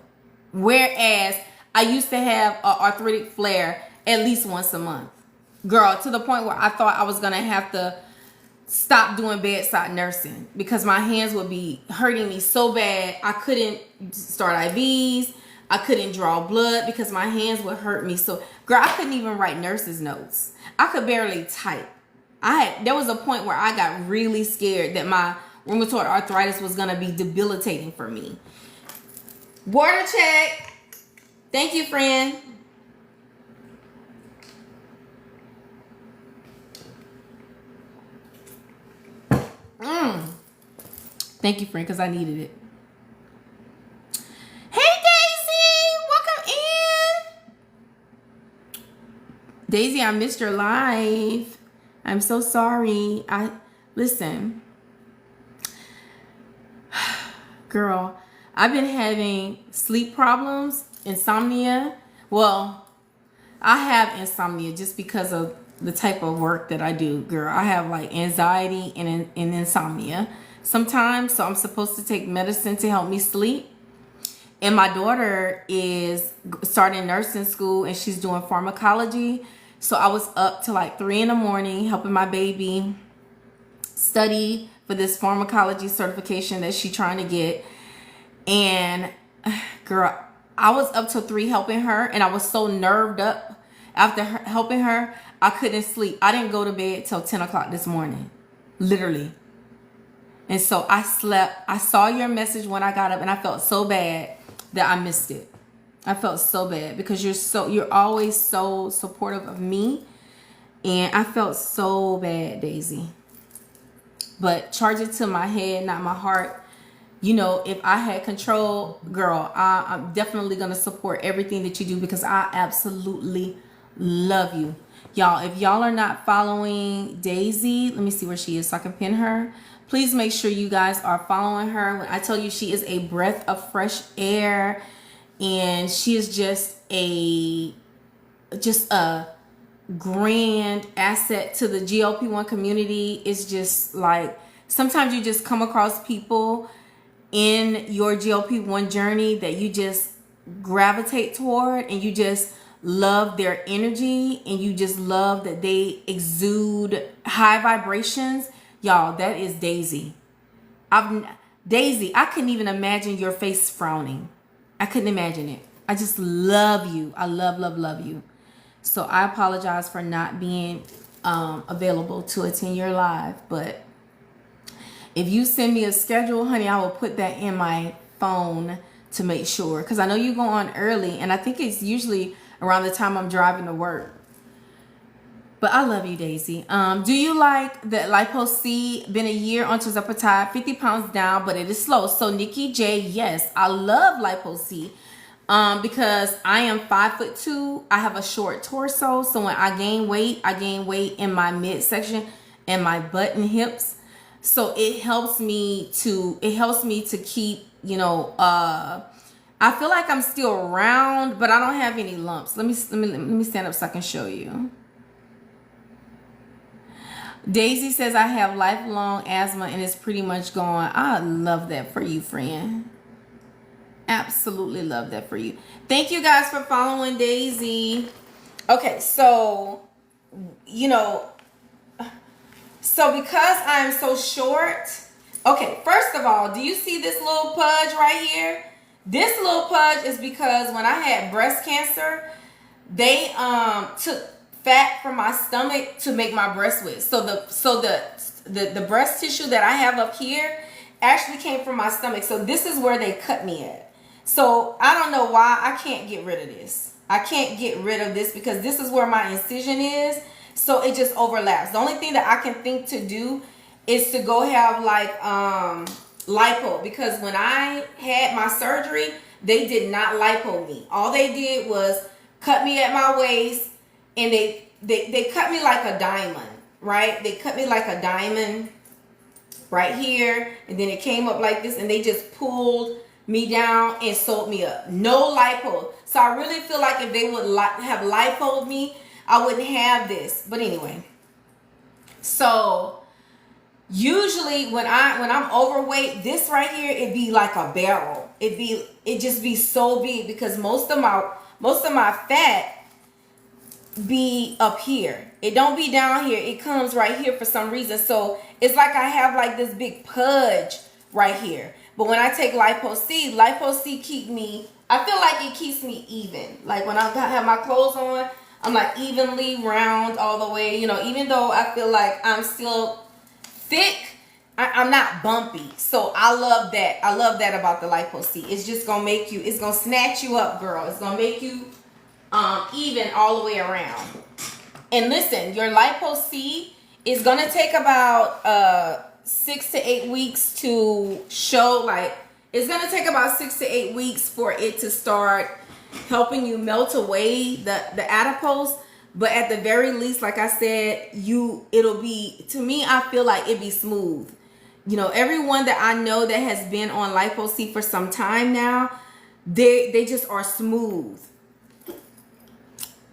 Whereas I used to have an arthritic flare at least once a month. Girl, to the point where I thought I was going to have to stop doing bedside nursing because my hands would be hurting me so bad. I couldn't start IVs. I couldn't draw blood because my hands would hurt me. So, girl, I couldn't even write nurse's notes. I could barely type. There was a point where I got really scared that my rheumatoid arthritis was going to be debilitating for me. Water check. Thank you, friend. Thank you, friend, because I needed it. Hey, Daisy. Welcome in. Daisy, I missed your live. I'm so sorry. Listen. Girl, I've been having sleep problems, insomnia. Well, I have insomnia just because of the type of work that I do, girl. I have like anxiety and insomnia sometimes, so I'm supposed to take medicine to help me sleep. And my daughter is starting nursing school and she's doing pharmacology. So I was up to like 3 in the morning helping my baby study for this pharmacology certification that she's trying to get. And girl, I was up till 3 helping her, and I was so nerved up after helping her, I couldn't sleep. I didn't go to bed till 10 o'clock this morning, literally. And so I slept. I saw your message when I got up, and I felt so bad that I missed it. I felt so bad because you're always so supportive of me, and I felt so bad, Daisy. But charge it to my head, not my heart. You know, if I had control, girl, I'm definitely gonna support everything that you do because I absolutely love you. Y'all, if y'all are not following Daisy, let me see where she is so I can pin her. Please make sure you guys are following her. When I tell you she is a breath of fresh air, and she is just a grand asset to the GLP-1 community. It's just like sometimes you just come across people in your GLP-1 journey that you just gravitate toward, and you just love their energy, and you just love that they exude high vibrations. Y'all, that is Daisy. Daisy, I couldn't even imagine your face frowning. I couldn't imagine it. I just love you. I love you. So I apologize for not being available to attend your live, but if you send me a schedule, honey, I will put that in my phone to make sure, because I know you go on early, and I think it's usually around the time I'm driving to work. But I love you, Daisy. Do you like the LIPO-C? Been a year on Tirzepatide, 50 pounds down, but it is slow. So Nikki J, yes, I love LIPO-C because I am 5'2". I have a short torso, so when I gain weight in my midsection and my butt and hips. So it helps me to keep, you know, I feel like I'm still round, but I don't have any lumps. Let me stand up so I can show you. Daisy says I have lifelong asthma and it's pretty much gone. I love that for you, friend. Absolutely love that for you. Thank you guys for following Daisy. Okay, so, you know, so because I'm so short, okay, first of all, do you see this little pudge right here? This little pudge is because when I had breast cancer, they took fat from my stomach to make my breast with. So the breast tissue that I have up here actually came from my stomach. So this is where they cut me at. So I don't know why I can't get rid of this. I can't get rid of this because this is where my incision is. So it just overlaps. The only thing that I can think to do is to go have like lipo, because when I had my surgery, they did not lipo me. All they did was cut me at my waist, and they cut me like a diamond, right? They cut me like a diamond right here, and then it came up like this, and they just pulled me down and sewed me up. No lipo. So I really feel like if they would have lipoed me, I wouldn't have this. But anyway, so usually when I'm overweight, this right here, it'd be like a barrel. It just be so big because most of my fat be up here. It don't be down here. It comes right here for some reason. So it's like I have like this big pudge right here. But when I take LIPO-C keep me, I feel like it keeps me even. Like when I have my clothes on, I'm like evenly round all the way. You know, even though I feel like I'm still thick, I'm not bumpy. So I love that. I love that about the LIPO-C. It's just gonna make you, it's gonna snatch you up, girl. It's gonna make you even all the way around. And listen, your LIPO-C is gonna take about 6 to 8 weeks to show. Like, it's gonna take about 6 to 8 weeks for it to start helping you melt away the adipose. But at the very least, like I said, it'll be, to me, I feel like it'd be smooth. You know, everyone that I know that has been on LIPO-C for some time now, they just are smooth.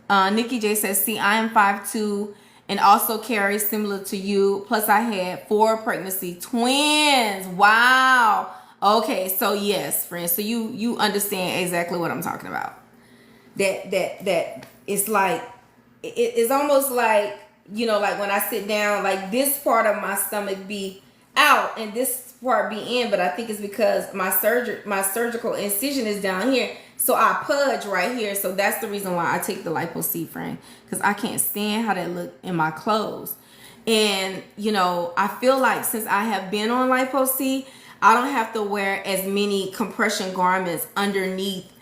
Nikki J says, see, I am 5'2" and also carry similar to you. Plus I had 4 pregnancy twins. Wow. Okay, so yes, friends. So you understand exactly what I'm talking about. That it's like, it's almost like, you know, like when I sit down, like this part of my stomach be out and this part be in, but I think it's because my surgical incision is down here. So I pudge right here. So that's the reason why I take the LIPO-C, friend, because I can't stand how that look in my clothes. And, you know, I feel like since I have been on LipoC, I don't have to wear as many compression garments underneath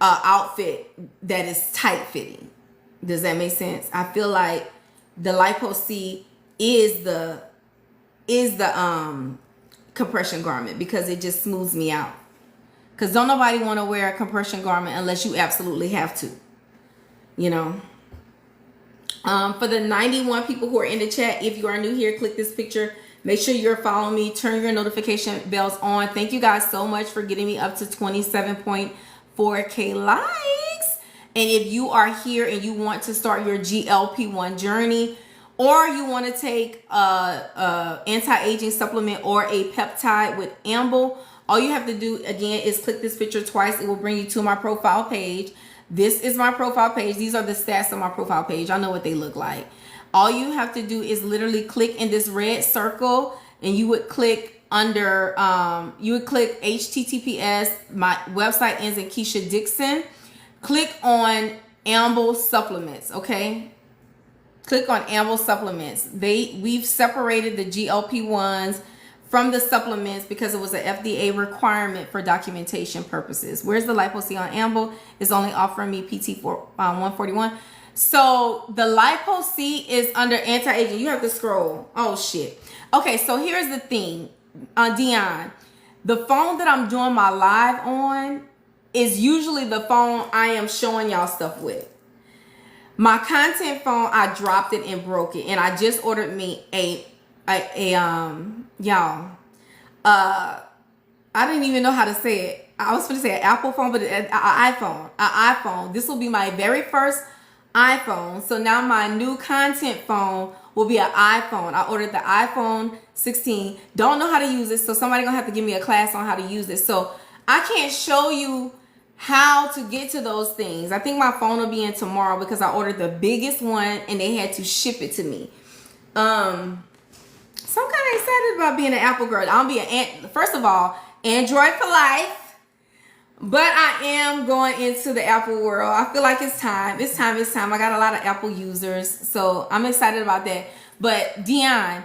outfit that is tight fitting. Does that make sense? I feel like the LipoC is the compression garment because it just smooths me out. Because don't nobody want to wear a compression garment unless you absolutely have to. You know. For the 91 people who are in the chat, if you are new here, click this picture. Make sure you're following me. Turn your notification bells on. Thank you guys so much for getting me up to 27.4K likes. And if you are here and you want to start your GLP-1 journey, or you want to take a anti-aging supplement or a peptide with Amble, all you have to do again is click this picture twice. It will bring you to my profile page. This is my profile page. These are the stats on my profile page. I know what they look like. All you have to do is literally click in this red circle, and you would click under you would click HTTPS. My website ends in KEASHA Dixon. Click on Amble supplements. Okay, click on Amble supplements. We've separated the GLP-1s from the supplements because it was an FDA requirement for documentation purposes. Where's the LipoC on Amble? It's only offering me PT for 141. So the LipoC is under anti-aging. You have to scroll. Oh shit. Okay, so here's the thing, Dion. The phone that I'm doing my live on is usually the phone I am showing y'all stuff with. My content phone, I dropped it and broke it, and I just ordered me y'all, I didn't even know how to say it. I was going to say an Apple phone, but an iPhone. This will be my very first iPhone. So now my new content phone will be an iPhone. I ordered the iPhone 16. Don't know how to use it, so somebody gonna have to give me a class on how to use it. So I can't show you how to get to those things. I think my phone will be in tomorrow because I ordered the biggest one and they had to ship it to me. So I'm kind of excited about being an Apple girl. I'll be first of all, Android for life. But I am going into the Apple world. I feel like it's time. It's time. I got a lot of Apple users. So I'm excited about that. But Dion,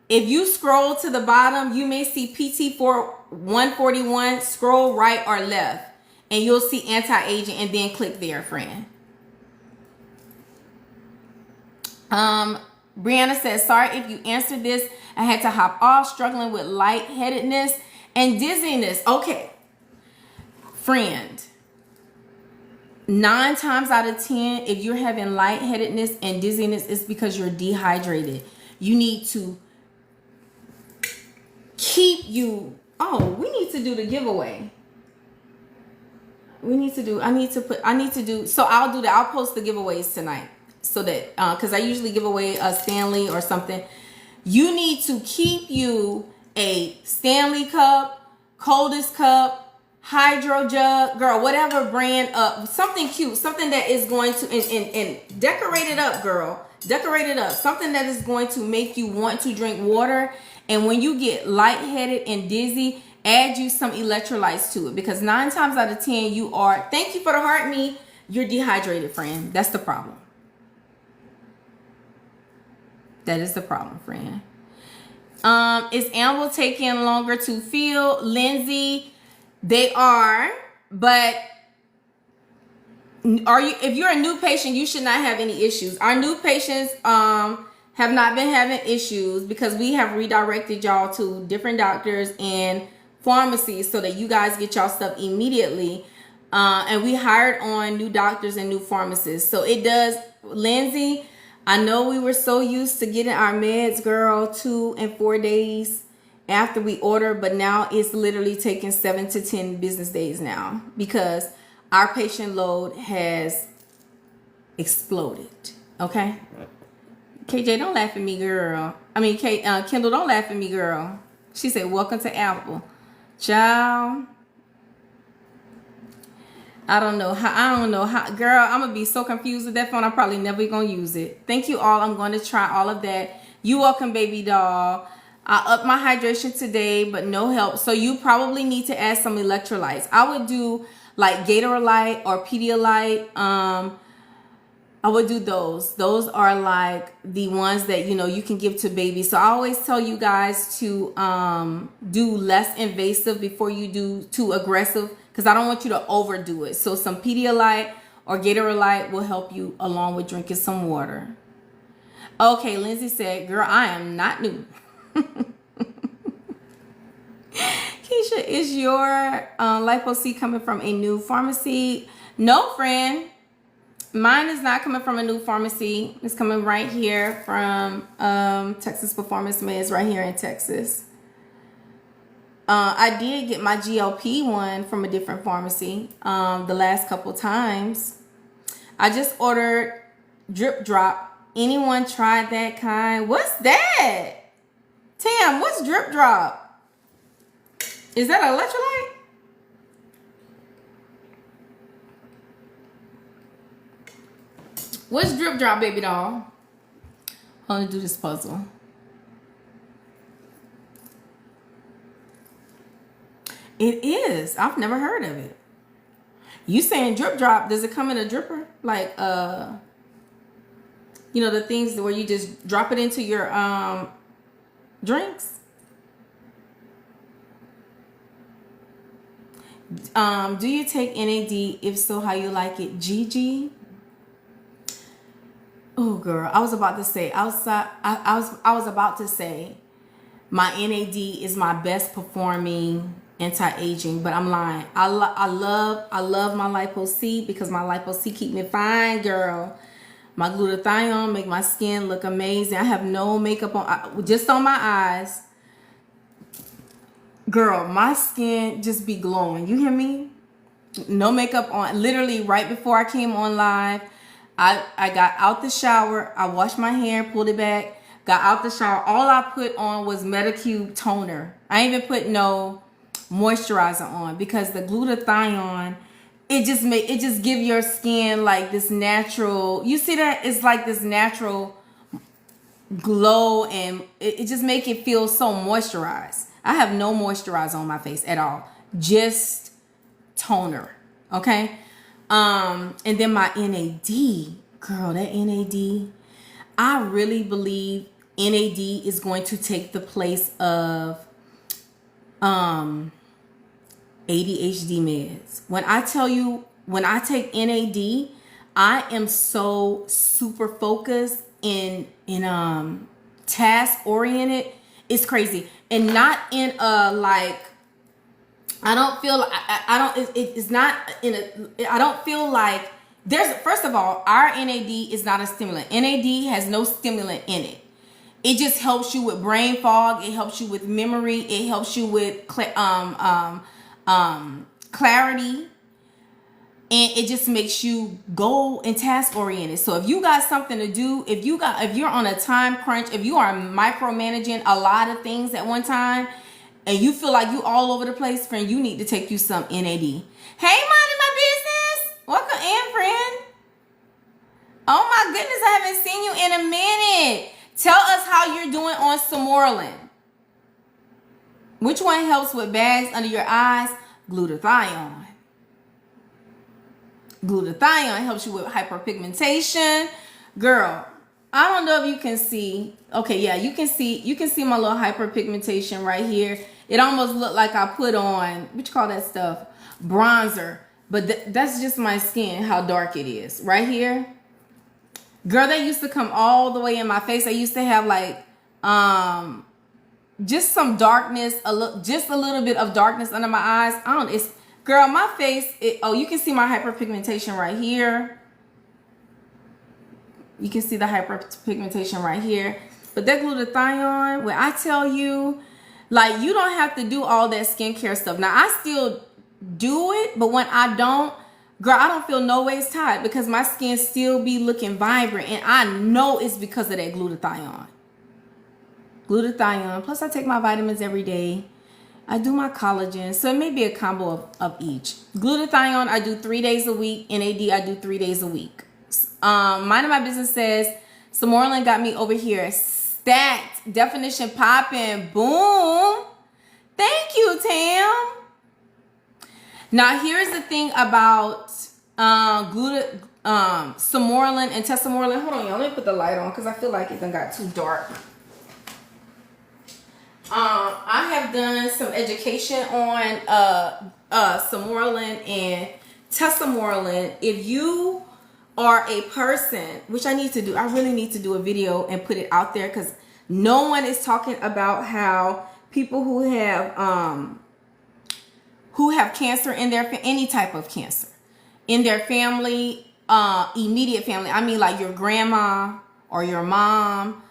if you scroll to the bottom, you may see PT for 141. Scroll right or left. And you'll see anti-aging and then click there, friend. Brianna says, sorry if you answered this. I had to hop off, struggling with lightheadedness and dizziness. Okay, friend, 9 times out of 10, if you're having lightheadedness and dizziness, it's because you're dehydrated. You need to keep you. Oh, we need to do the giveaway. So I'll do that. I'll post the giveaways tonight. So that, because I usually give away a Stanley or something. You need to keep you a Stanley cup, Coldest cup, Hydro jug, girl, whatever brand, something cute, something that is going to, and decorate it up, girl. Decorate it up. Something that is going to make you want to drink water. And when you get lightheaded and dizzy, add you some electrolytes to it. Because 9 times out of 10, you are, thank you for the heart me, you're dehydrated, friend. That's the problem. That is the problem, friend. Is Amble taking longer to fill? Lindsay, they are, but if you're a new patient, you should not have any issues. Our new patients have not been having issues because we have redirected y'all to different doctors and pharmacies so that you guys get y'all stuff immediately. And we hired on new doctors and new pharmacists. So it does, Lindsay, I know we were so used to getting our meds, girl, 2 and 4 days after we order, but now it's literally taking 7 to 10 business days now because our patient load has exploded. Okay? KJ, don't laugh at me, girl. I mean, Kendall, don't laugh at me, girl. She said, welcome to Apple. Ciao. I don't know how, girl, I'm gonna be so confused with that phone. I'm probably never gonna use it. Thank you all. I'm going to try all of that. You welcome, baby doll. I upped my hydration today, but no help. So you probably need to add some electrolytes. I would do like Gatorlyte or Pedialyte. I would do those. Those are like the ones that, you know, you can give to babies. So I always tell you guys to do less invasive before you do too aggressive, because I don't want you to overdo it. So some Pedialyte or Gatorade will help you along with drinking some water. Okay, Lindsay said, girl, I am not new. Keisha, is your LipoC coming from a new pharmacy? No, friend. Mine is not coming from a new pharmacy. It's coming right here from Texas Performance Meds right here in Texas. I did get my GLP one from a different pharmacy the last couple times. I just ordered Drip Drop. Anyone tried that kind? What's that? Tam, what's Drip Drop? Is that electrolyte? What's Drip Drop, baby doll? I'm gonna do this puzzle. It is. I've never heard of it. You saying Drip Drop? Does it come in a dripper? Like you know, the things where you just drop it into your drinks? Do you take NAD? If so, how you like it? Gigi? Oh, girl, I was about to say outside. I was about to say my NAD is my best performing anti-aging, but I'm lying. I love my LipoC because my LipoC keep me fine, girl. My glutathione make my skin look amazing. I have no makeup on, just on my eyes. Girl, my skin just be glowing. You hear me? No makeup on. Literally right before I came on live, I got out the shower. I washed my hair, pulled it back, got out the shower. All I put on was Medicube toner. I ain't even put no moisturizer on because the glutathione, it just give your skin like this natural, you see that? It's like this natural glow, and it just make it feel so moisturized. I have no moisturizer on my face at all. Just toner. Okay? And then my NAD. Girl, that NAD. I really believe NAD is going to take the place of ADHD meds. When I tell you, when I take NAD, I am so super focused in task oriented. It's crazy. And not in a like, I don't feel, it's not in a, I don't feel like there's, first of all, our NAD is not a stimulant. NAD has no stimulant in it. It just helps you with brain fog. It helps you with memory. It helps you with clarity. And it just makes you go and task oriented. So if you got something to do, if you're on a time crunch, if you are micromanaging a lot of things at one time, and you feel like you all over the place, friend, you need to take you some NAD. Hey, minding my business. Welcome in, friend. Oh my goodness, I haven't seen you in a minute. Tell us how you're doing on Semorlin. Which one helps with bags under your eyes? Glutathione. Glutathione helps you with hyperpigmentation. Girl, I don't know if you can see. Okay, yeah, you can see my little hyperpigmentation right here. It almost looked like I put on, what you call that stuff? Bronzer. But that's just my skin, how dark it is. Right here. Girl, they used to come all the way in my face. I used to have like just some darkness, just a little bit of darkness under my eyes. I don't know, it's, girl, my face, oh, you can see my hyperpigmentation right here. You can see the hyperpigmentation right here. But that glutathione, when I tell you, like, you don't have to do all that skincare stuff. Now, I still do it, but when I don't, girl, I don't feel no ways tired because my skin still be looking vibrant. And I know it's because of that glutathione. Glutathione. Plus, I take my vitamins every day. I do my collagen. So it may be a combo of each. Glutathione, I do 3 days a week. NAD, I do 3 days a week. Mind of my business says, Semorlin got me over here. Stacked. Definition popping. Boom. Thank you, Tam. Now, here's the thing about Semorlin and Tesamorlin. Hold on, y'all. Let me put the light on because I feel like it done got too dark. I have done some education on Semorlin and Tesamorlin. If you are a person, which I need to do, I really need to do a video and put it out there because no one is talking about how people who have cancer in their, any type of cancer in their family, immediate family. I mean, like your grandma or your mom.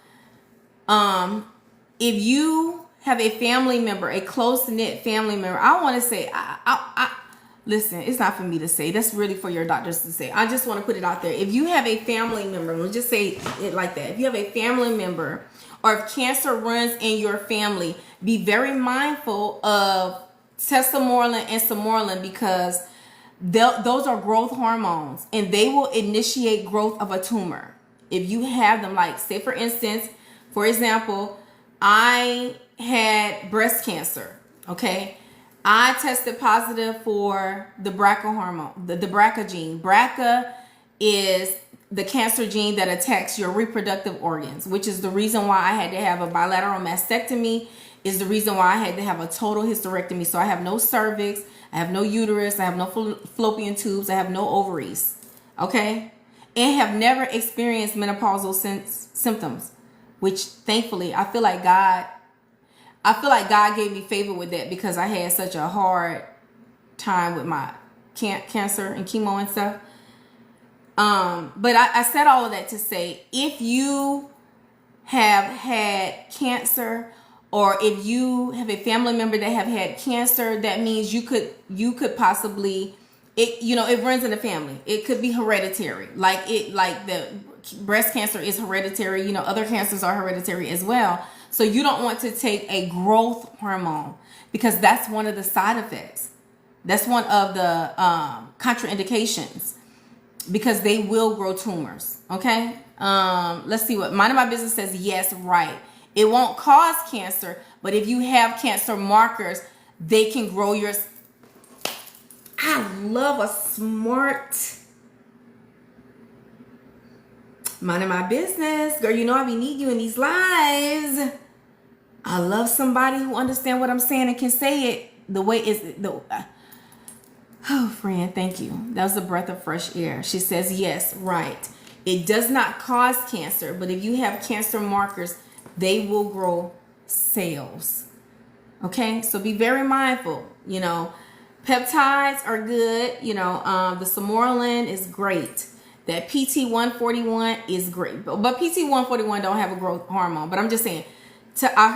If you have a family member, a close-knit family member, I want to say, listen, it's not for me to say. That's really for your doctors to say. I just want to put it out there. If you have a family member, we'll just say it like that. If you have a family member or if cancer runs in your family, be very mindful of Tesamorlin and Semorlin because those are growth hormones and they will initiate growth of a tumor. If you have them, like say for instance, for example, I had breast cancer, okay? I tested positive for the BRCA hormone, the BRCA gene. BRCA is the cancer gene that attacks your reproductive organs, which is the reason why I had to have a bilateral mastectomy, is the reason why I had to have a total hysterectomy. So I have no cervix, I have no uterus, I have no fallopian tubes, I have no ovaries, okay? And have never experienced menopausal symptoms, which thankfully I feel like God gave me favor with that because I had such a hard time with my cancer and chemo and stuff. But I said all of that to say, if you have had cancer or if you have a family member that have had cancer, that means you could possibly, it runs in the family. It could be hereditary. Like the breast cancer is hereditary, other cancers are hereditary as well. So you don't want to take a growth hormone because that's one of the side effects. That's one of the contraindications because they will grow tumors. Okay. Let's see what Mind of My Business says. Yes, right. It won't cause cancer, but if you have cancer markers, they can grow yours. I love a smart Mind of My Business. Girl, I be need you in these lives. I love somebody who understands what I'm saying and can say it the way oh, friend, thank you. That was a breath of fresh air. She says, yes, right. It does not cause cancer, but if you have cancer markers, they will grow cells. Okay, so be very mindful. Peptides are good. The Semorlin is great. That PT141 is great, but PT141 don't have a growth hormone. But I'm just saying, I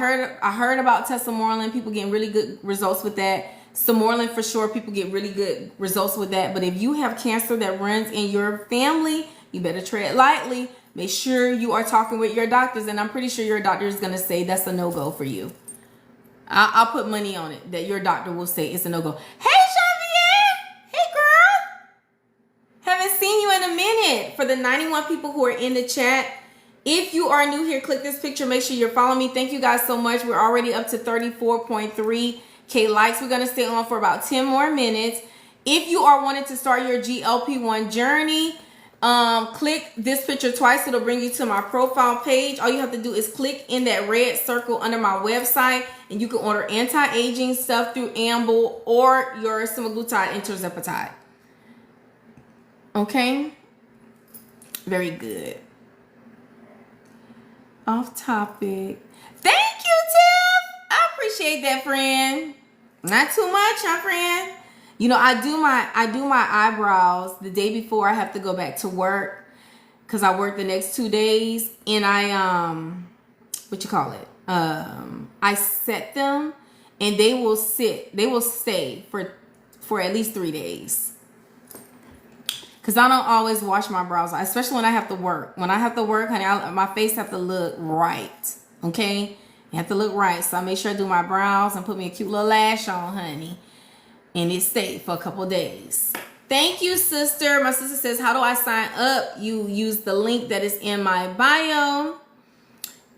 heard about Tesamorlin. People getting really good results with that. Semorlin for sure, people get really good results with that. But if you have cancer that runs in your family, you better tread lightly. Make sure you are talking with your doctors, and I'm pretty sure your doctor is gonna say that's a no-go for you. I'll put money on it that your doctor will say it's a no-go. Hey, Javier! Hey, girl! Haven't seen you in a minute. For the 91 people who are in the chat, if you are new here, click this picture. Make sure you're following me. Thank you guys so much. We're already up to 34.3K likes. We're going to stay on for about 10 more minutes. If you are wanting to start your GLP-1 journey, click this picture twice. It'll bring you to my profile page. All you have to do is click in that red circle under my website, and you can order anti-aging stuff through Amble or your Semaglutide and Tirzepatide. Okay? Very good. Off topic. Thank you, Tiff. I appreciate that, friend. Not too much, huh, friend? I do my eyebrows the day before I have to go back to work because I work the next 2 days, and I I set them, and they will stay for at least 3 days. Because I don't always wash my brows, especially when I have to work. When I have to work, honey, my face have to look right. Okay? You have to look right. So I make sure I do my brows and put me a cute little lash on, honey. And it stayed for a couple days. Thank you, sister. My sister says, how do I sign up? You use the link that is in my bio.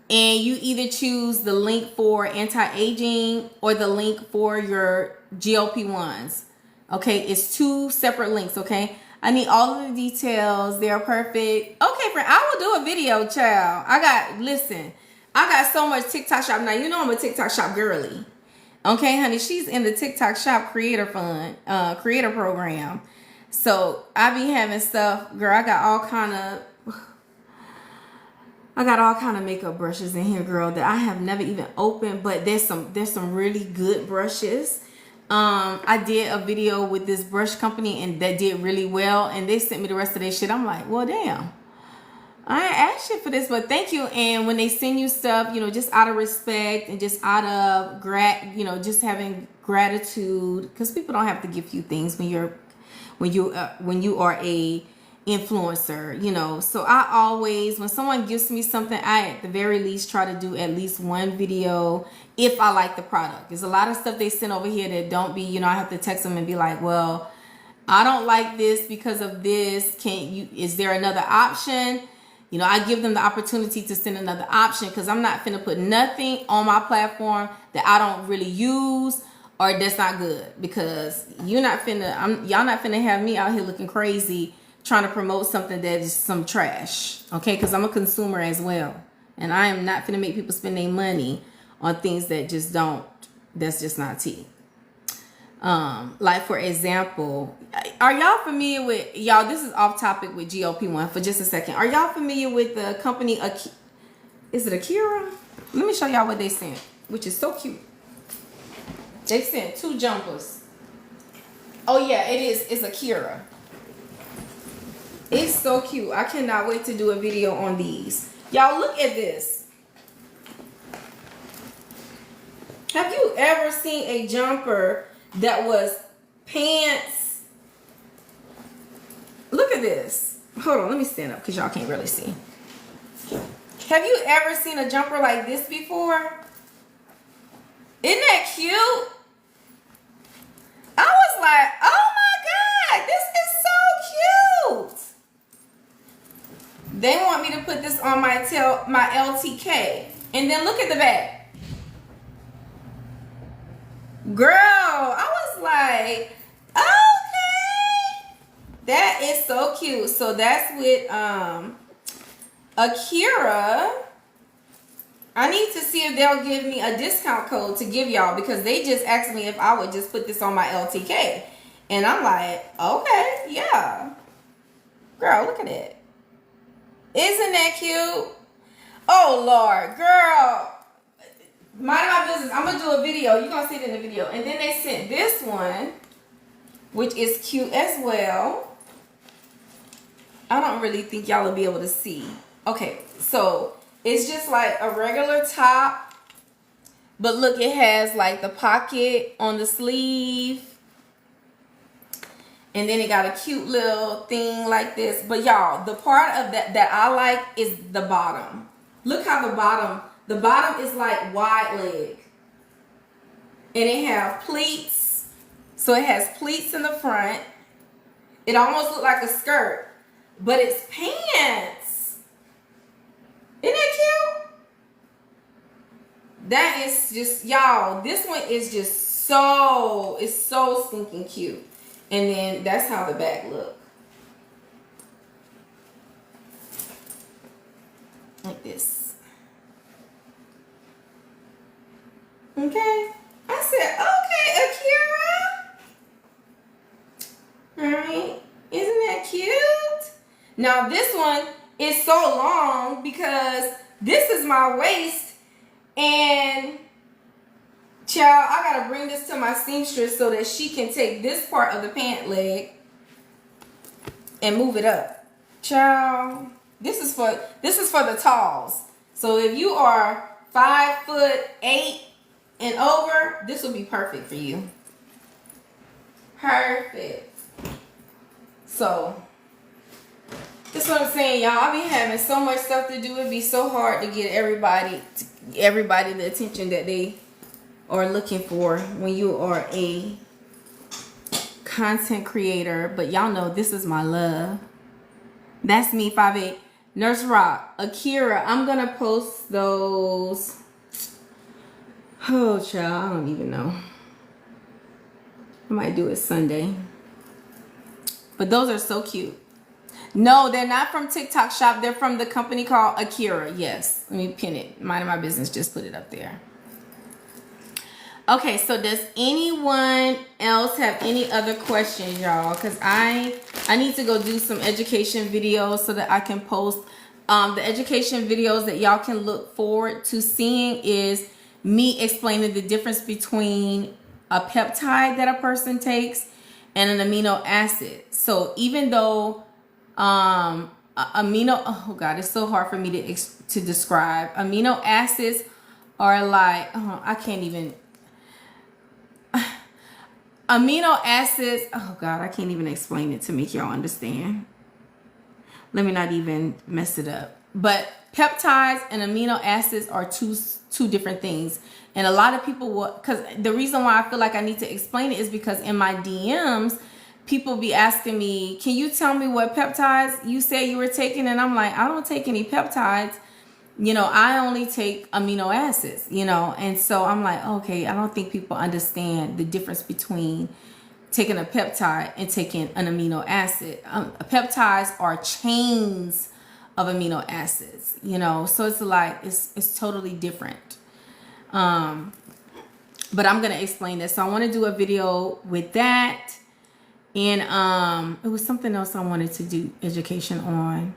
And you either choose the link for anti-aging or the link for your GLP-1s. Okay? It's two separate links, okay? I need all of the details. They're perfect. Okay, friend, I will do a video, child. Listen, I got so much TikTok shop. Now, you know I'm a TikTok shop girly. Okay, honey, she's in the TikTok shop creator fund, creator program. So I be having stuff, girl. I got all kind of makeup brushes in here, girl, that I have never even opened. But there's some really good brushes. I did a video with this brush company and that did really well, and they sent me the rest of their shit. I'm like, well, damn, I ain't asked you for this, but thank you. And when they send you stuff, you know, just out of respect and just out of just having gratitude, because people don't have to give you things when you are a influencer, you know. So I always, when someone gives me something, I at the very least try to do at least one video if I like the product. There's a lot of stuff they send over here that don't be, you know, I have to text them and be like, well, I don't like this because of this. Is there another option? You know, I give them the opportunity to send another option, because I'm not finna put nothing on my platform that I don't really use or that's not good, because y'all not finna have me out here looking crazy trying to promote something that is some trash. Okay, because I'm a consumer as well, and I am not finna make people spend their money on things that that's just not tea. Like for example, are y'all familiar with, y'all, this is off topic with GLP-1 for just a second. Are y'all familiar with the company, is it Akira? Let me show y'all what they sent, which is so cute. They sent 2 jumpers. Oh yeah, it's Akira. It's so cute. I cannot wait to do a video on these. Y'all, look at this. Have you ever seen a jumper that was pants? Look at this. Hold on, let me stand up because y'all can't really see. Have you ever seen a jumper like this before? Isn't that cute? I was like, oh my God, this is so cute. They want me to put this on my LTK. And then look at the back. Girl, I was like, okay. That is so cute. So that's with Akira. I need to see if they'll give me a discount code to give y'all, because they just asked me if I would just put this on my LTK. And I'm like, okay, yeah. Girl, look at it. Isn't that cute? Oh, Lord. Girl. Mind my business. I'm going to do a video. You're going to see it in the video. And then they sent this one, which is cute as well. I don't really think y'all will be able to see. Okay, so it's just like a regular top. But look, it has like the pocket on the sleeve. And then it got a cute little thing like this. But y'all, the part of that I like is the bottom. Look how the bottom is like wide leg. And it has pleats. So it has pleats in the front. It almost looks like a skirt, but it's pants. Isn't that cute? That is just, y'all, this one is just it's so stinking cute. And then that's how the back look. Like this. Okay. I said, okay, Akira. Alright. Isn't that cute? Now this one is so long because this is my waist, and child, I gotta bring this to my seamstress so that she can take this part of the pant leg and move it up. Child, this is for the talls. So if you are 5'8" and over, this will be perfect for you. Perfect. So that's what I'm saying, y'all. I be having so much stuff to do. It'd be so hard to get everybody the attention that they are looking for when you are a content creator. But y'all know this is my love. That's me, 5'8". Nurse Rock, Akira. I'm gonna post those. Oh, child, I don't even know. I might do it Sunday. But those are so cute. No, they're not from TikTok Shop. They're from the company called Akira. Yes. Let me pin it. Mind my business. Just put it up there. Okay, so does anyone else have any other questions, y'all? Because I need to go do some education videos so that I can post. The education videos that y'all can look forward to seeing is me explaining the difference between a peptide that a person takes and an amino acid. So even though oh God, it's so hard for me to describe. Amino acids are like, I can't even. Amino acids, oh God, I can't even explain it to make y'all understand. Let me not even mess it up. But peptides and amino acids are two different things. And a lot of people will, because the reason why I feel like I need to explain it is because in my DMs, people be asking me, can you tell me what peptides you say you were taking? And I'm like, I don't take any peptides. You know, I only take amino acids, you know. And so I'm like, okay, I don't think people understand the difference between taking a peptide and taking an amino acid. Peptides are chains of amino acids, you know. So it's like, it's totally different. But I'm going to explain this. So I want to do a video with that. And it was something else I wanted to do education on.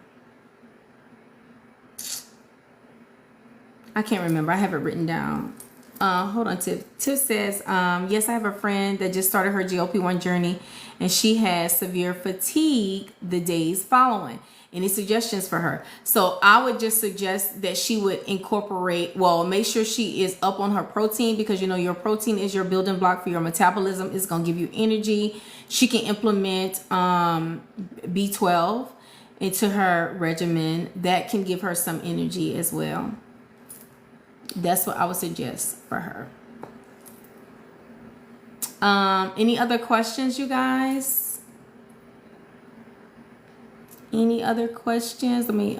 I can't remember. I have it written down. Hold on, Tiff. Tiff says, yes, I have a friend that just started her GLP-1 journey and she has severe fatigue the days following. Any suggestions for her? So I would just suggest that she would incorporate, well, make sure she is up on her protein because, you know, your protein is your building block for your metabolism. It's going to give you energy. She can implement B12 into her regimen. That can give her some energy as well. That's what I would suggest for her. Any other questions, you guys? Any other questions? Let me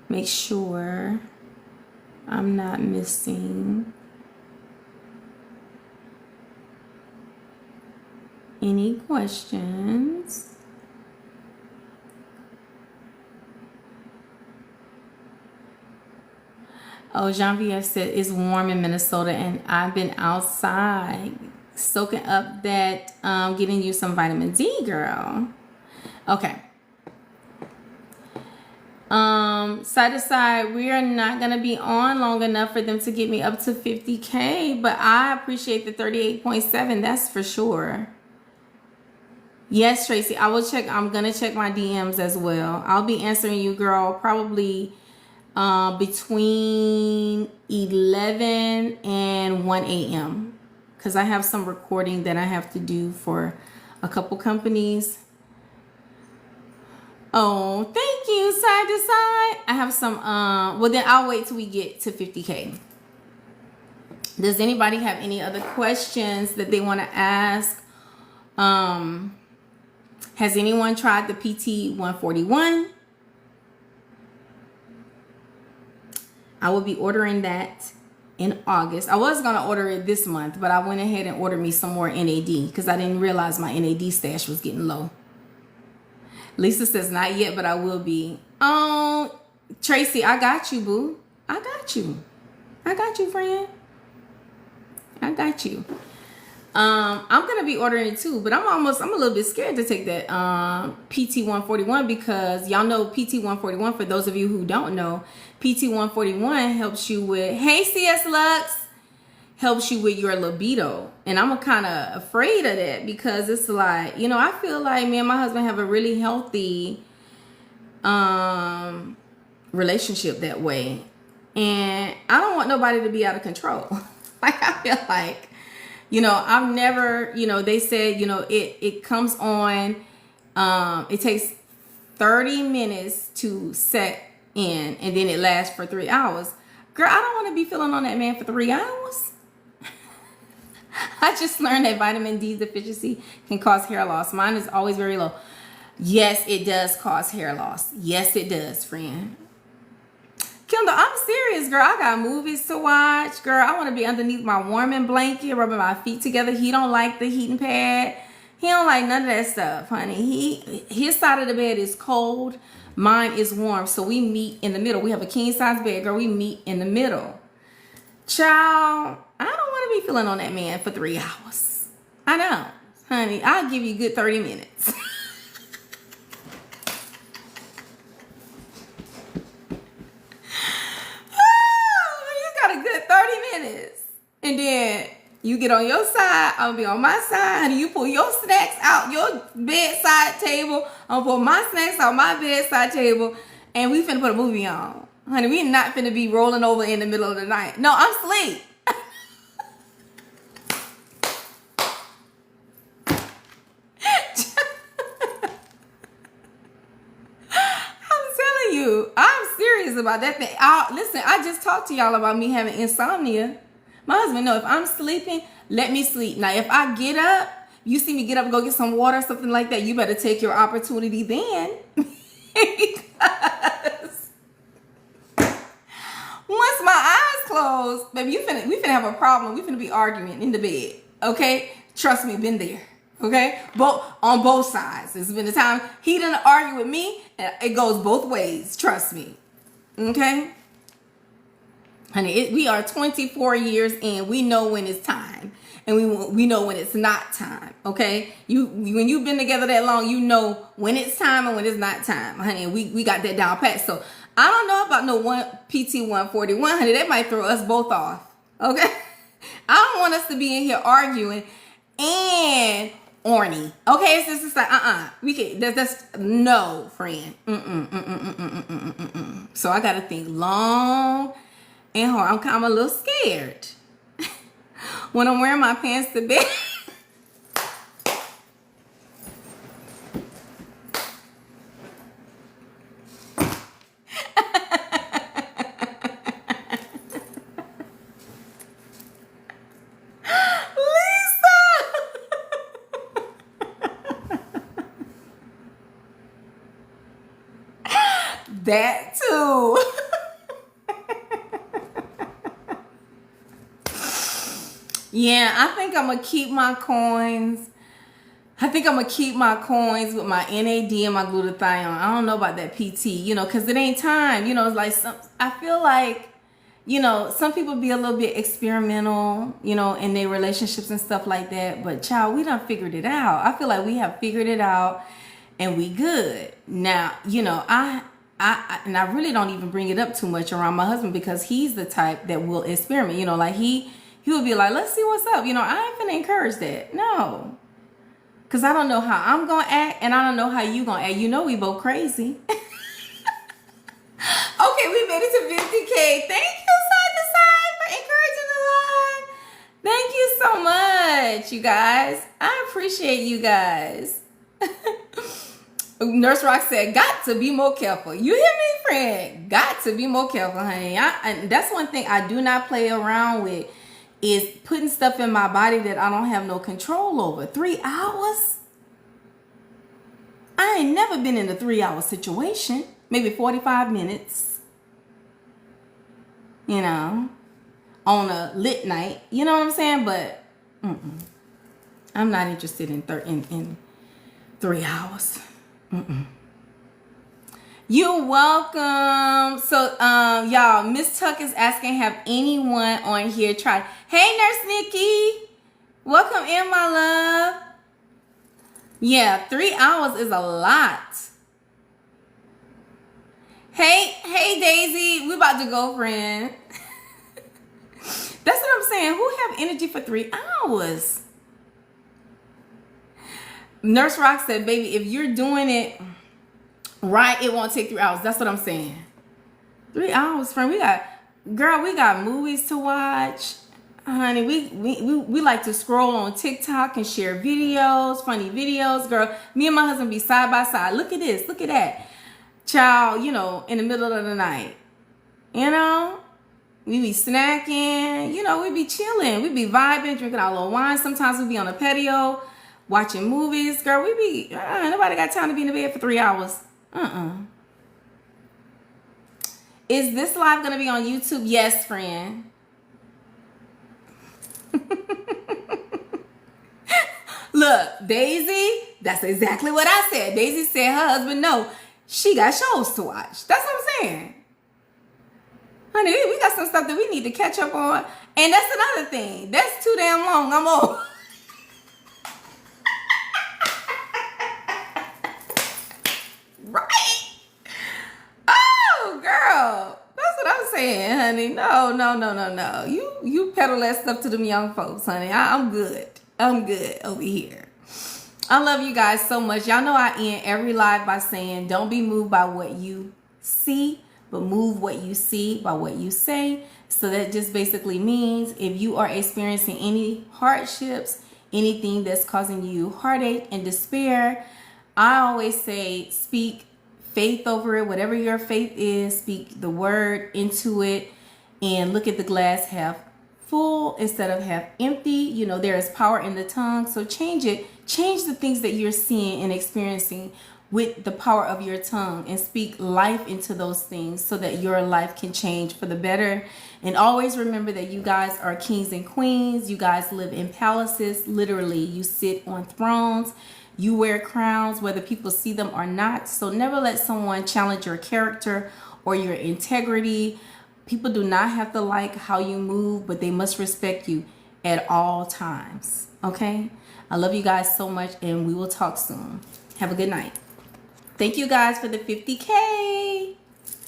make sure I'm not missing any questions. Oh, Jean-Pierre said it's warm in Minnesota and I've been outside soaking up that, getting you some vitamin D, girl. Okay. Side to side, we are not going to be on long enough for them to get me up to 50K, but I appreciate the 38.7. That's for sure. Yes, Tracy, I will check. I'm going to check my DMs as well. I'll be answering you, girl, probably between 11 and 1 a.m. because I have some recording that I have to do for a couple companies. Oh, thank you, side to side. I have some, well then I'll wait till we get to 50K. Does anybody have any other questions that they want to ask? Has anyone tried the PT 141? I will be ordering that in August. I was going to order it this month, but I went ahead and ordered me some more NAD because I didn't realize my NAD stash was getting low. Lisa says, not yet, but I will be. Oh, Tracy, I got you, boo. I got you. I got you, friend. I got you. I'm going to be ordering it too, but I'm a little bit scared to take that PT 141 because y'all know PT 141, for those of you who don't know, PT 141 helps you with, hey, CS Lux, helps you with your libido. And I'm kind of afraid of that because it's like, you know, I feel like me and my husband have a really healthy relationship that way. And I don't want nobody to be out of control. Like, I feel like, you know, I've never, you know, they said, you know, it comes on, it takes 30 minutes to set in and then it lasts for 3 hours. Girl, I don't want to be feeling on that man for 3 hours. I just learned that vitamin D deficiency can cause hair loss. Mine is always very low. Yes, it does cause hair loss. Yes, it does, friend. Kendall, I'm serious, girl. I got movies to watch. Girl, I want to be underneath my warming blanket, rubbing my feet together. He don't like the heating pad. He don't like none of that stuff, honey. His side of the bed is cold. Mine is warm. So we meet in the middle. We have a king size bed, girl. We meet in the middle. Child, I don't want to be feeling on that man for 3 hours. I don't, honey. I'll give you a good 30 minutes. You got a good 30 minutes. And then you get on your side, I'm gonna be on my side, and you pull your snacks out your bedside table. I'm gonna pull my snacks out my bedside table, and we finna put a movie on. Honey, we not finna be rolling over in the middle of the night. No, I'm asleep. I'm telling you, I'm serious about that thing. Listen, I just talked to y'all about me having insomnia. My husband know if I'm sleeping, let me sleep. Now, if I get up, you see me get up and go get some water or something like that, you better take your opportunity then. Because once my eyes close, baby, we finna have a problem. We finna be arguing in the bed, okay? Trust me, been there, okay? On both sides. It's been the time he didn't argue with me, and it goes both ways. Trust me, okay? Honey, we are 24 years in. We know when it's time, and we know when it's not time. Okay, when you've been together that long, you know when it's time and when it's not time, honey. We got that down pat. So I don't know about no PT 141, honey. That might throw us both off. Okay, I don't want us to be in here arguing and orny. Okay, it's just like we can. That's no, friend. So I gotta think long and hard. I'm a little scared when I'm wearing my pants to bed. That too. Yeah, I think I'm gonna keep my coins. I think I'm gonna keep my coins with my NAD and my glutathione. I don't know about that PT, because it ain't time. It's like I feel like, some people be a little bit experimental, in their relationships and stuff like that. But child, we done figured it out. I feel like we have figured it out, and we good now. And I really don't even bring it up too much around my husband because he's the type that will experiment. Like he would be like, let's see what's up. I ain't finna encourage that. No. Because I don't know how I'm going to act and I don't know how you going to act. We both crazy. Okay, we made it to 50K. Thank you, Side to Side, for encouraging the live. Thank you so much, you guys. I appreciate you guys. Nurse Rock said, got to be more careful. You hear me, friend? Got to be more careful, honey. That's one thing I do not play around with is putting stuff in my body that I don't have no control over. 3 hours? I ain't never been in a 3-hour situation. Maybe 45 minutes. On a lit night. You know what I'm saying? But I'm not interested in 3 hours. You're welcome. So, y'all, Miss Tuck is asking, have anyone on here tried? Hey, Nurse Nikki. Welcome in, my love. Yeah, 3 hours is a lot. Hey, Daisy. We about to go, friend. That's what I'm saying. Who have energy for 3 hours? Nurse Rock said, baby, if you're doing it right, it won't take 3 hours. That's what I'm saying. 3 hours, friend. We got movies to watch. Honey, we like to scroll on TikTok and share videos, funny videos. Girl, me and my husband be side by side. Look at this. Look at that. Child, in the middle of the night. We be snacking. We be chilling. We be vibing, drinking our little wine. Sometimes we be on a patio watching movies. Girl, we be, nobody got time to be in the bed for 3 hours. Is this live going to be on YouTube? Yes, friend. Look, Daisy, that's exactly what I said. Daisy said her husband, no, she got shows to watch. That's what I'm saying. Honey, we got some stuff that we need to catch up on. And that's another thing. That's too damn long. I'm old. Right? Oh, girl. That's what I'm saying, honey. No. You peddle that stuff to them young folks, honey. I'm good. I'm good over here. I love you guys so much. Y'all know I end every live by saying, don't be moved by what you see, but move what you see by what you say. So that just basically means if you are experiencing any hardships, anything that's causing you heartache and despair, I always say speak faith over it. Whatever your faith is, speak the word into it and look at the glass half full instead of half empty. You know, there is power in the tongue. So change it. Change the things that you're seeing and experiencing with the power of your tongue and speak life into those things so that your life can change for the better. And always remember that you guys are kings and queens. You guys live in palaces. Literally, you sit on thrones. You wear crowns, whether people see them or not. So never let someone challenge your character or your integrity. People do not have to like how you move, but they must respect you at all times. Okay? I love you guys so much, and we will talk soon. Have a good night. Thank you guys for the 50K.